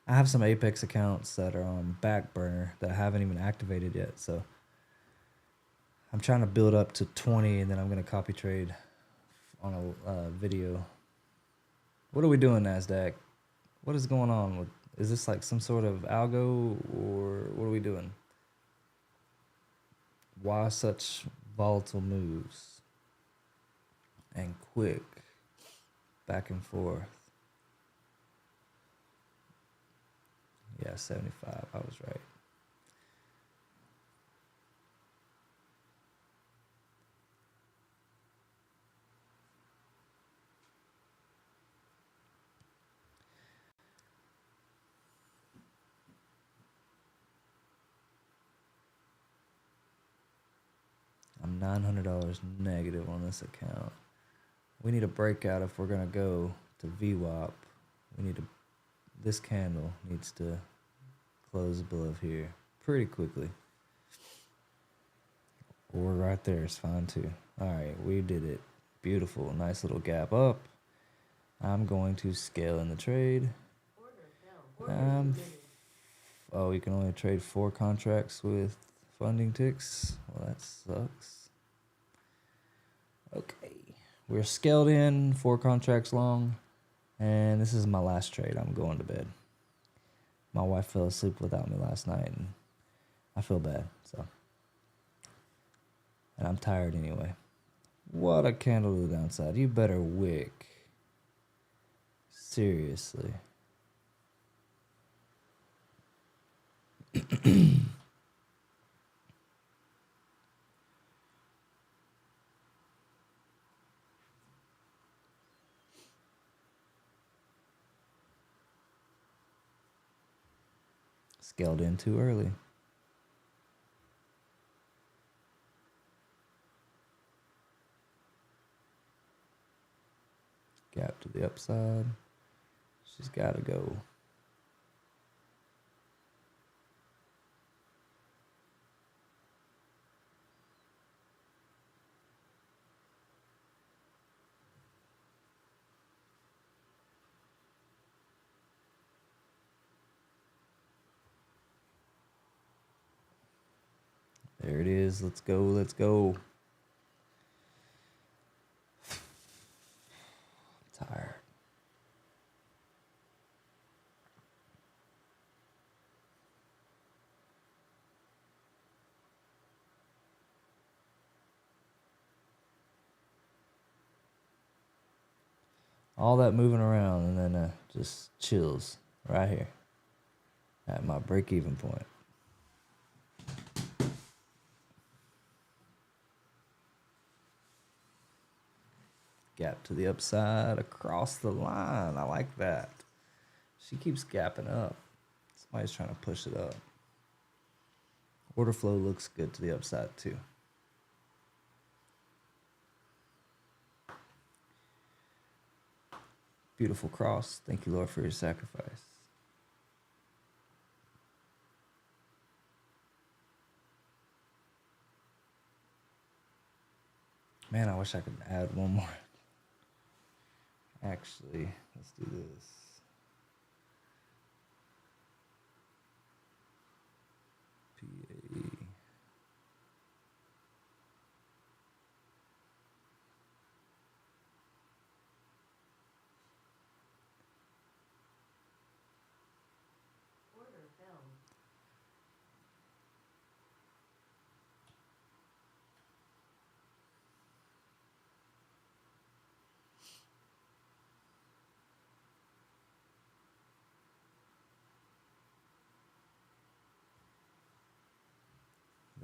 I have some Apex accounts that are on back burner that I haven't even activated yet, so I'm trying to build up to 20, and then I'm going to copy trade on a video. What are we doing, NASDAQ? What is going on? Is this like some sort of algo, or what are we doing? Why such volatile moves? And quick, back and forth. Yeah, 75, I was right. I'm $900 negative on this account. We need a breakout if we're gonna go to VWAP. This candle needs to close above here pretty quickly. Or right there is fine too. Alright, we did it. Beautiful, nice little gap up. I'm going to scale in the trade. Oh, you can only trade 4 contracts with funding ticks. Well, that sucks. Okay, we're scaled in, 4 contracts long, and this is my last trade. I'm going to bed. My wife fell asleep without me last night, and I feel bad, so. And I'm tired anyway. What a candle to the downside. You better wick. Seriously. Scaled in too early. Gap to the upside. She's got to go. There it is. Let's go. Let's go. I'm tired. All that moving around, and then just chills right here at my break-even point. Gap to the upside across the line. I like that. She keeps gapping up. Somebody's trying to push it up. Order flow looks good to the upside too. Beautiful cross. Thank you, Lord, for your sacrifice. Man, I wish I could add one more. Actually, let's do this. PA.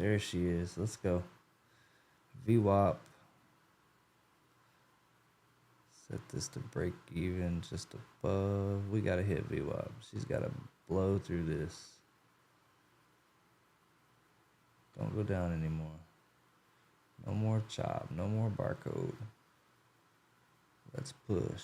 There she is. Let's go. VWAP. Set this to break even just above. We gotta hit VWAP. She's gotta blow through this. Don't go down anymore. No more chop. No more barcode. Let's push.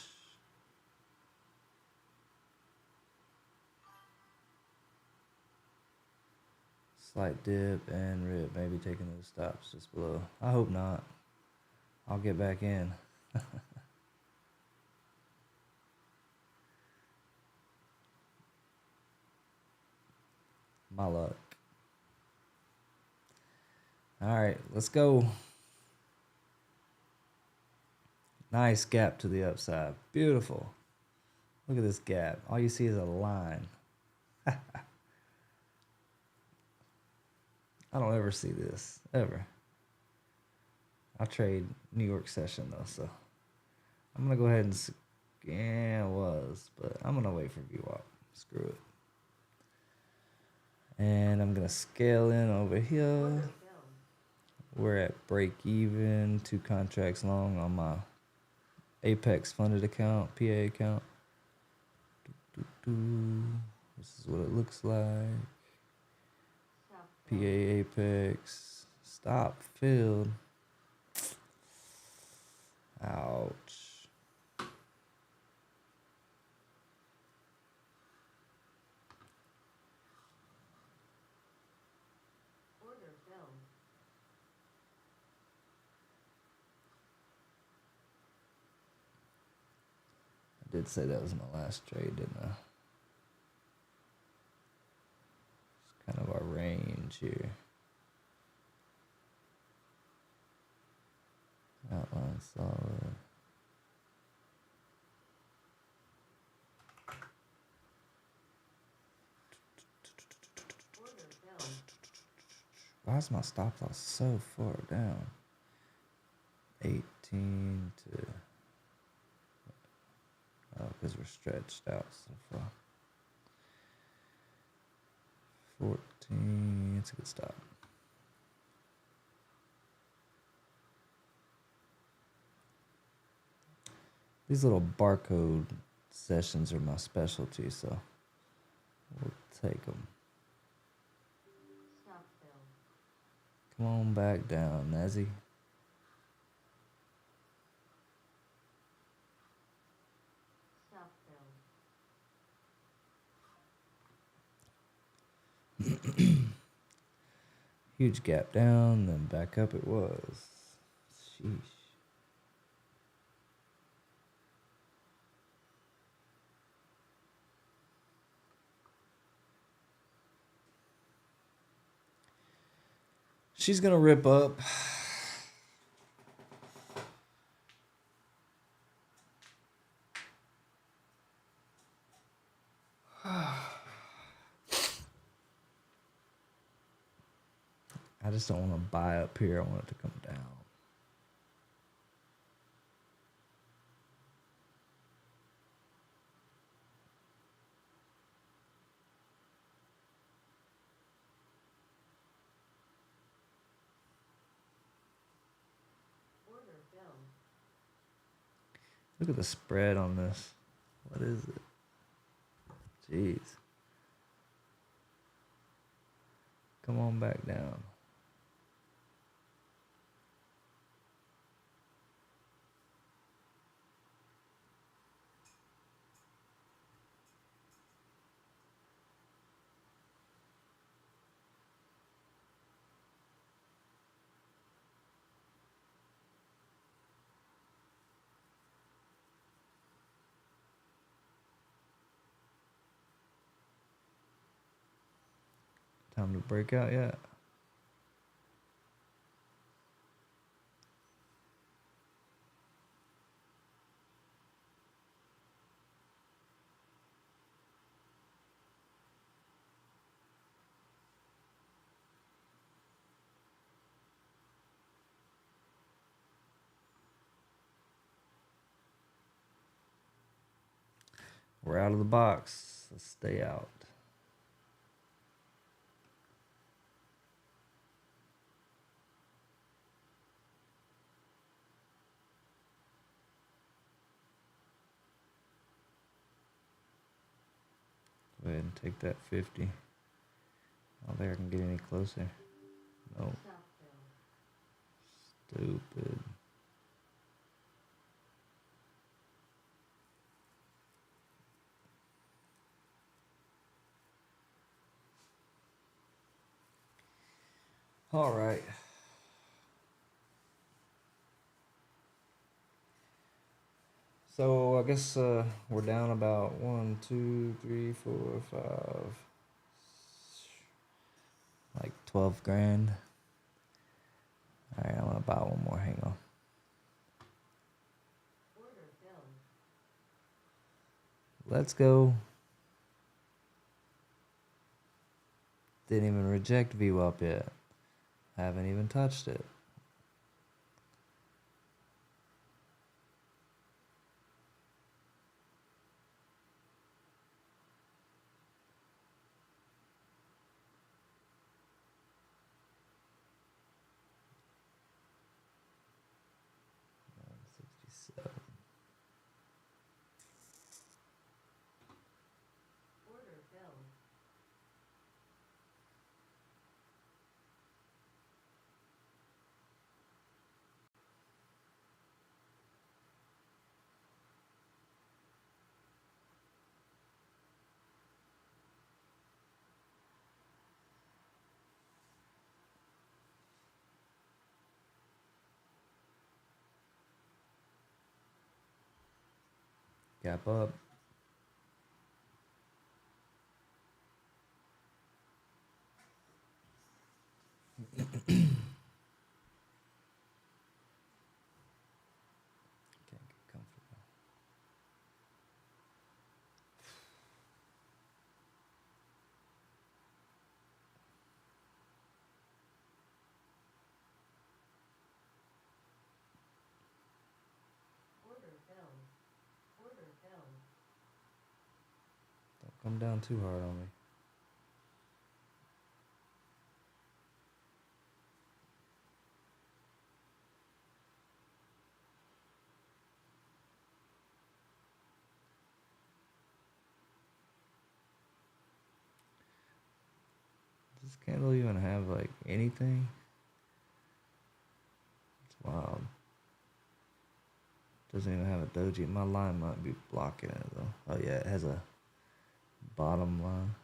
Slight dip and rip. Maybe taking those stops just below. I hope not. I'll get back in. My luck. All right, let's go. Nice gap to the upside. Beautiful. Look at this gap. All you see is a line. I don't ever see this, ever. I trade New York session though, so I'm gonna go ahead and yeah, it was, but I'm gonna wait for VWAP. Screw it. And I'm gonna scale in over here. We're at break even, 2 contracts long on my Apex funded account, PA account. This is what it looks like. PA Apex. Stop filled. Ouch.
Order filled.
I did say that was my last trade, didn't I? It's kind of our range here. Outline solid.
Order filled.
Why is my stop loss so far down? 18 to... Oh, because we're stretched out so far. 14, it's a good stop. These little barcode sessions are my specialty, so we'll take them.
Stop filled.
Come on back down, Nezzy.
Stop filled.
Huge gap down, then back up it was. Sheesh. She's gonna rip up. I just don't want to buy up here. I want it to come down.
Order filled.
Look at the spread on this. What is it? Jeez. Come on back down. Time to break out yet? We're out of the box. Let's stay out. Go ahead and take that 50. I don't think I can get any closer. No. Stupid. All right. So I guess we're down about 1, 2, 3, 4, 5, like 12 grand. All right, I'm gonna buy one more. Hang on. Let's go. Didn't even reject VWAP yet. Haven't even touched it. Gap up. Can't get comfortable. Don't come down too hard on me. Does this candle even have like anything? It's wild. Doesn't even have a doji. My line might be blocking it though. Oh yeah, it has a bottom line.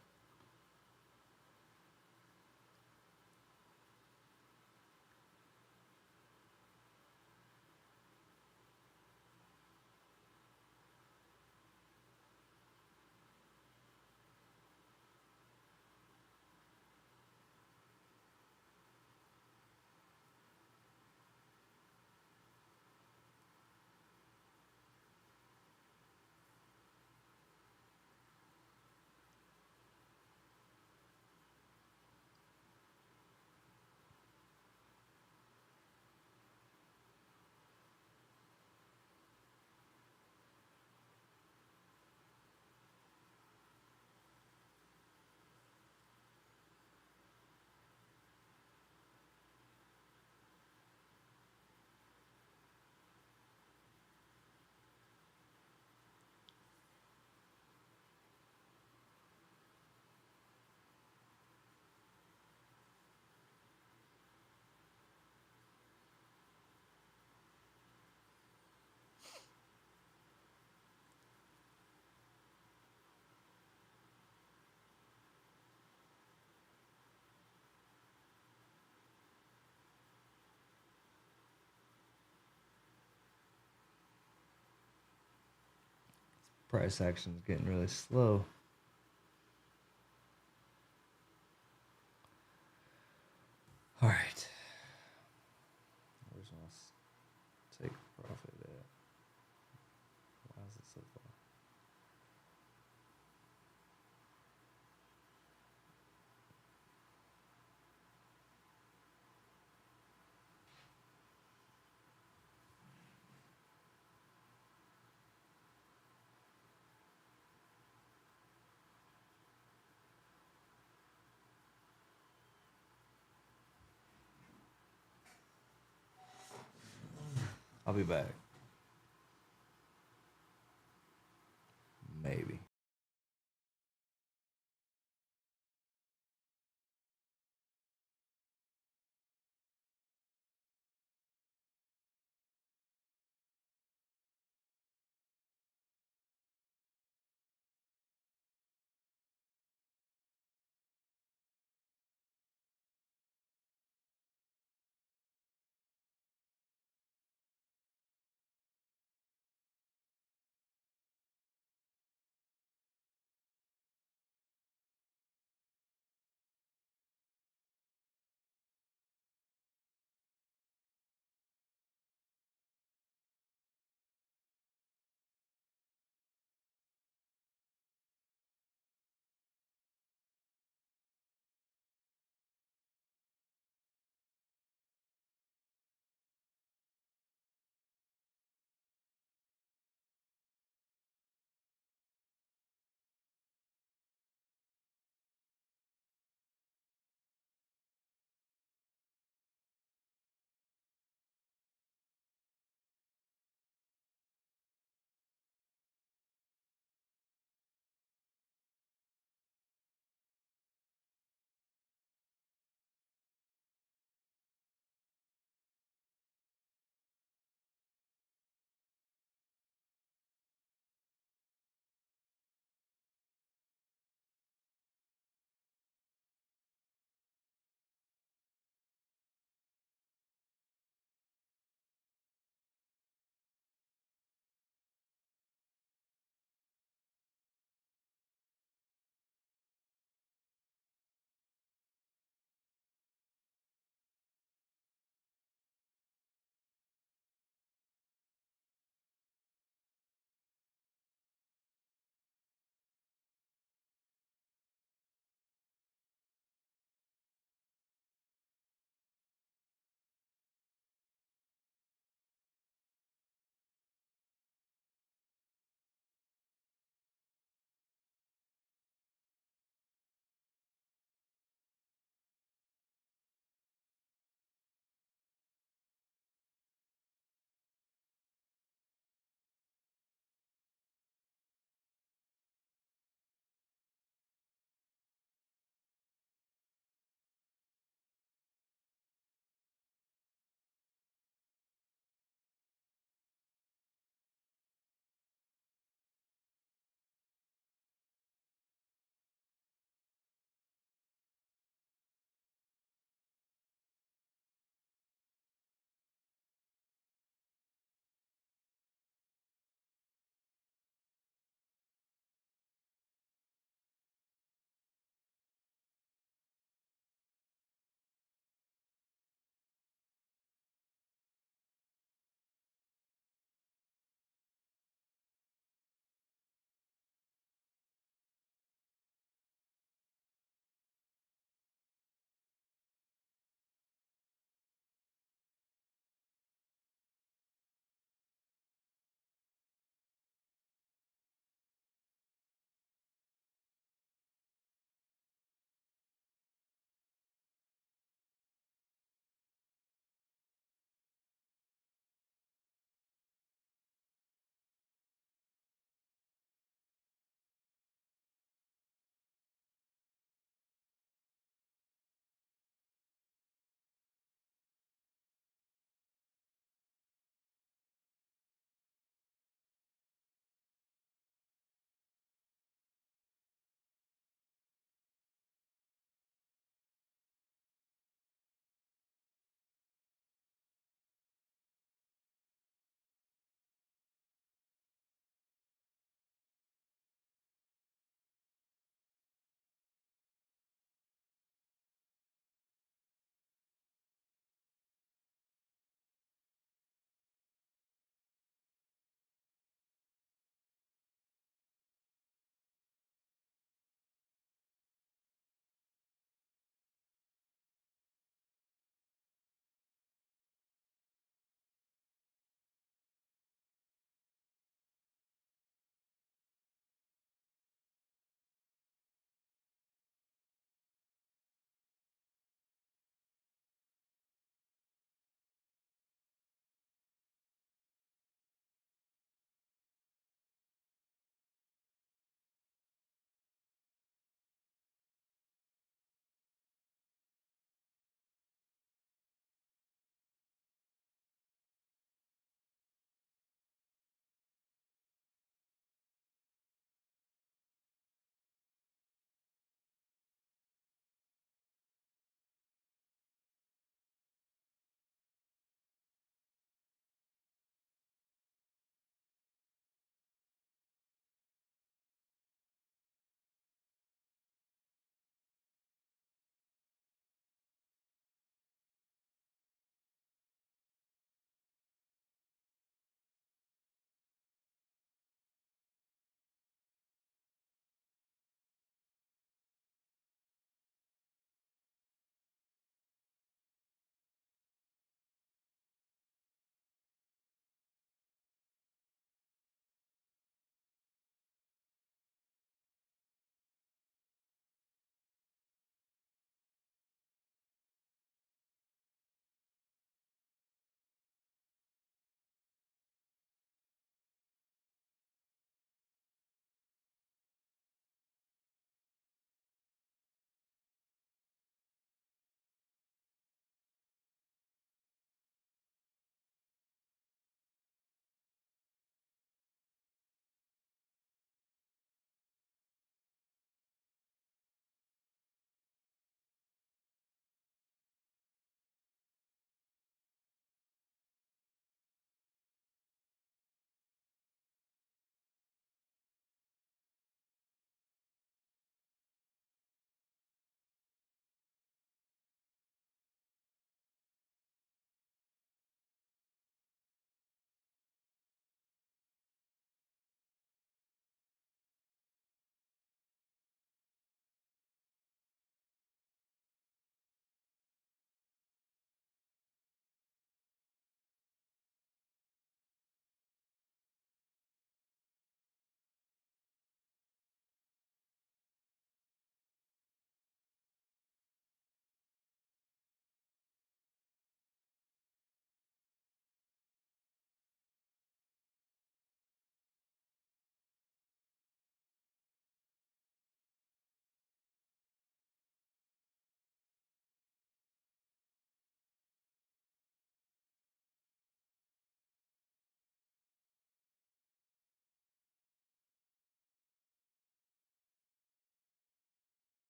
Price action is getting really slow. All right. Where's my take profit at? Why is it so far? I'll be back. Maybe.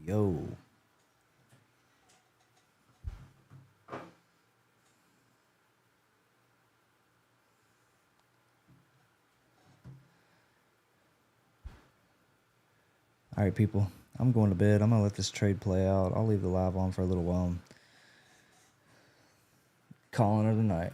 Yo. All right, people. I'm going to bed. I'm going to let this trade play out. I'll leave the live on for a little while. Calling it a night.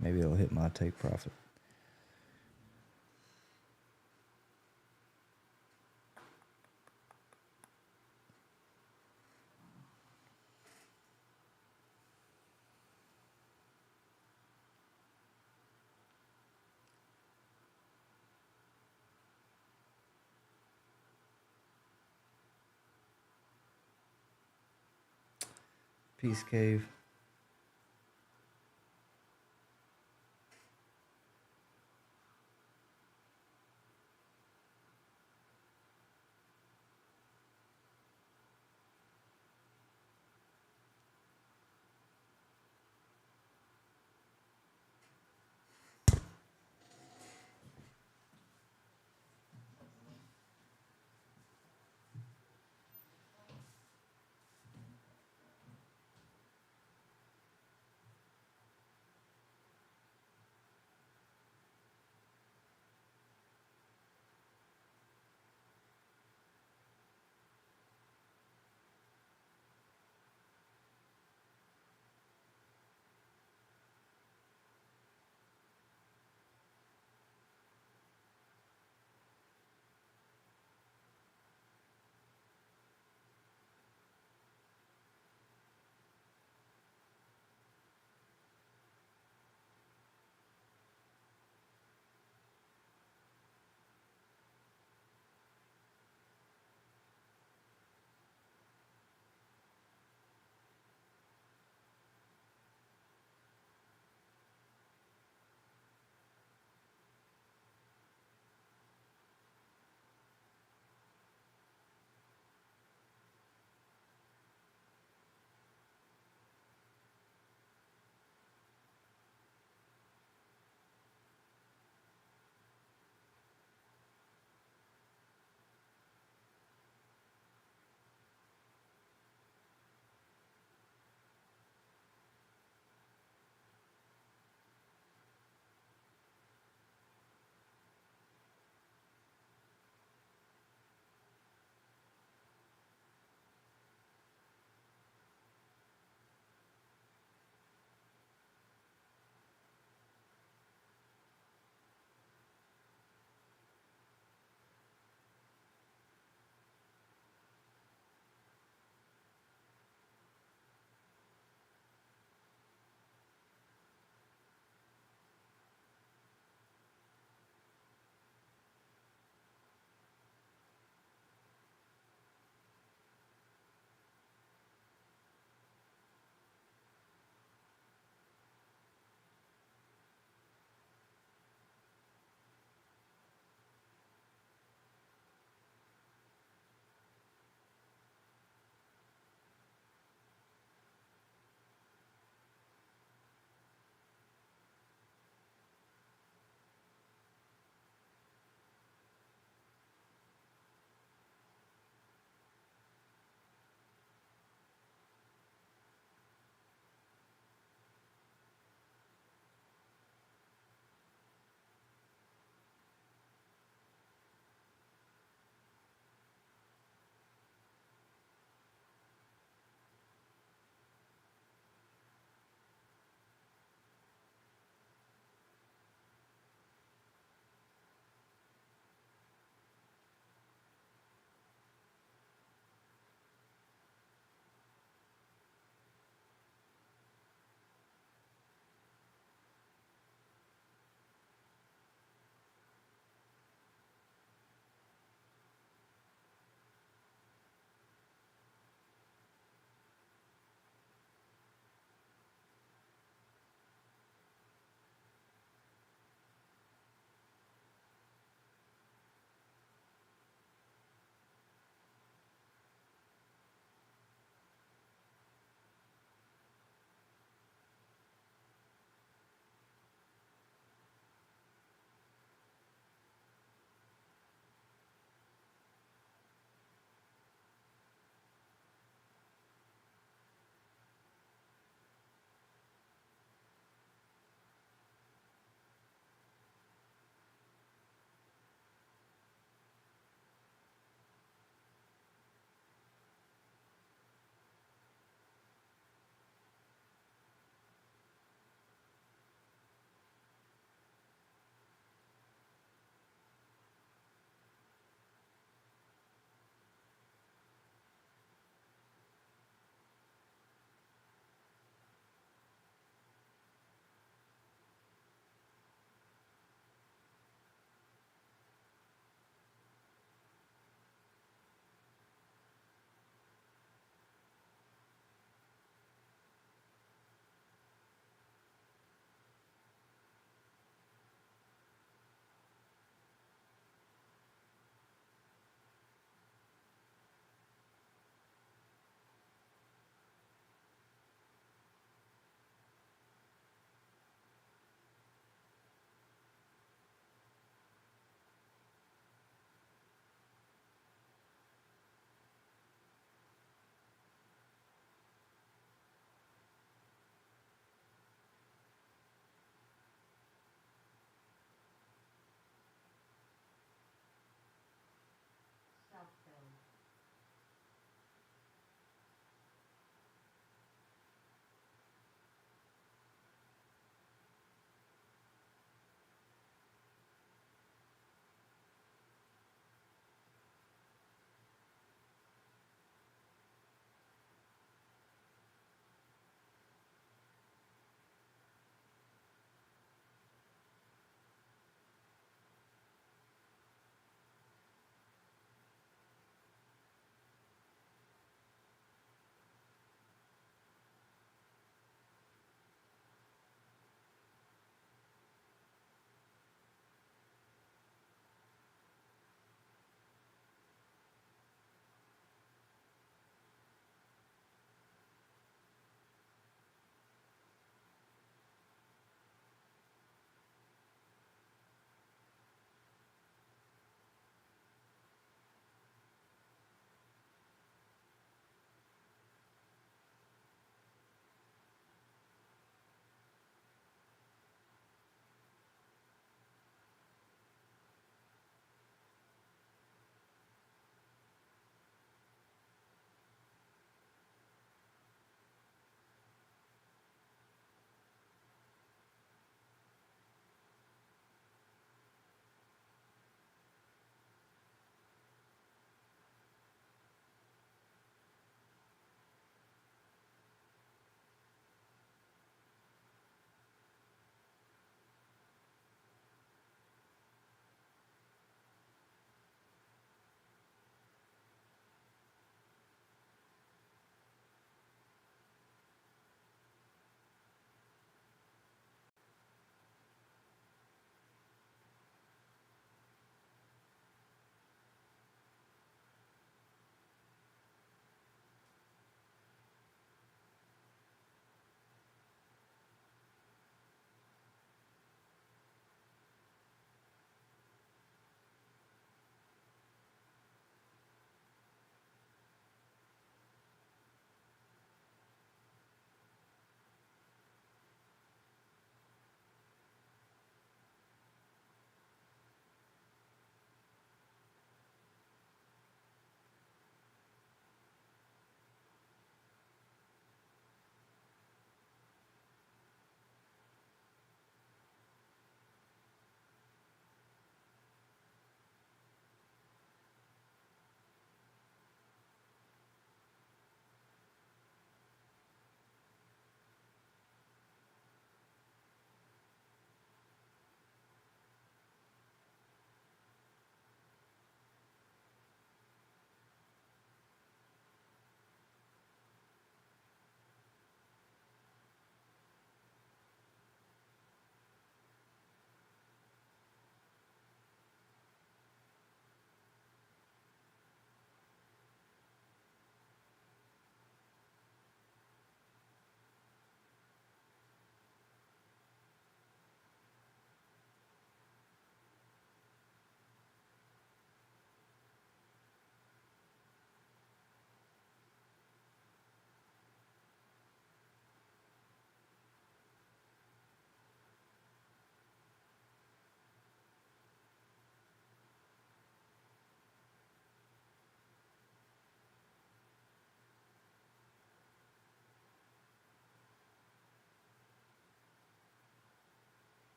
Maybe it'll hit my take profit. Peace, Cave.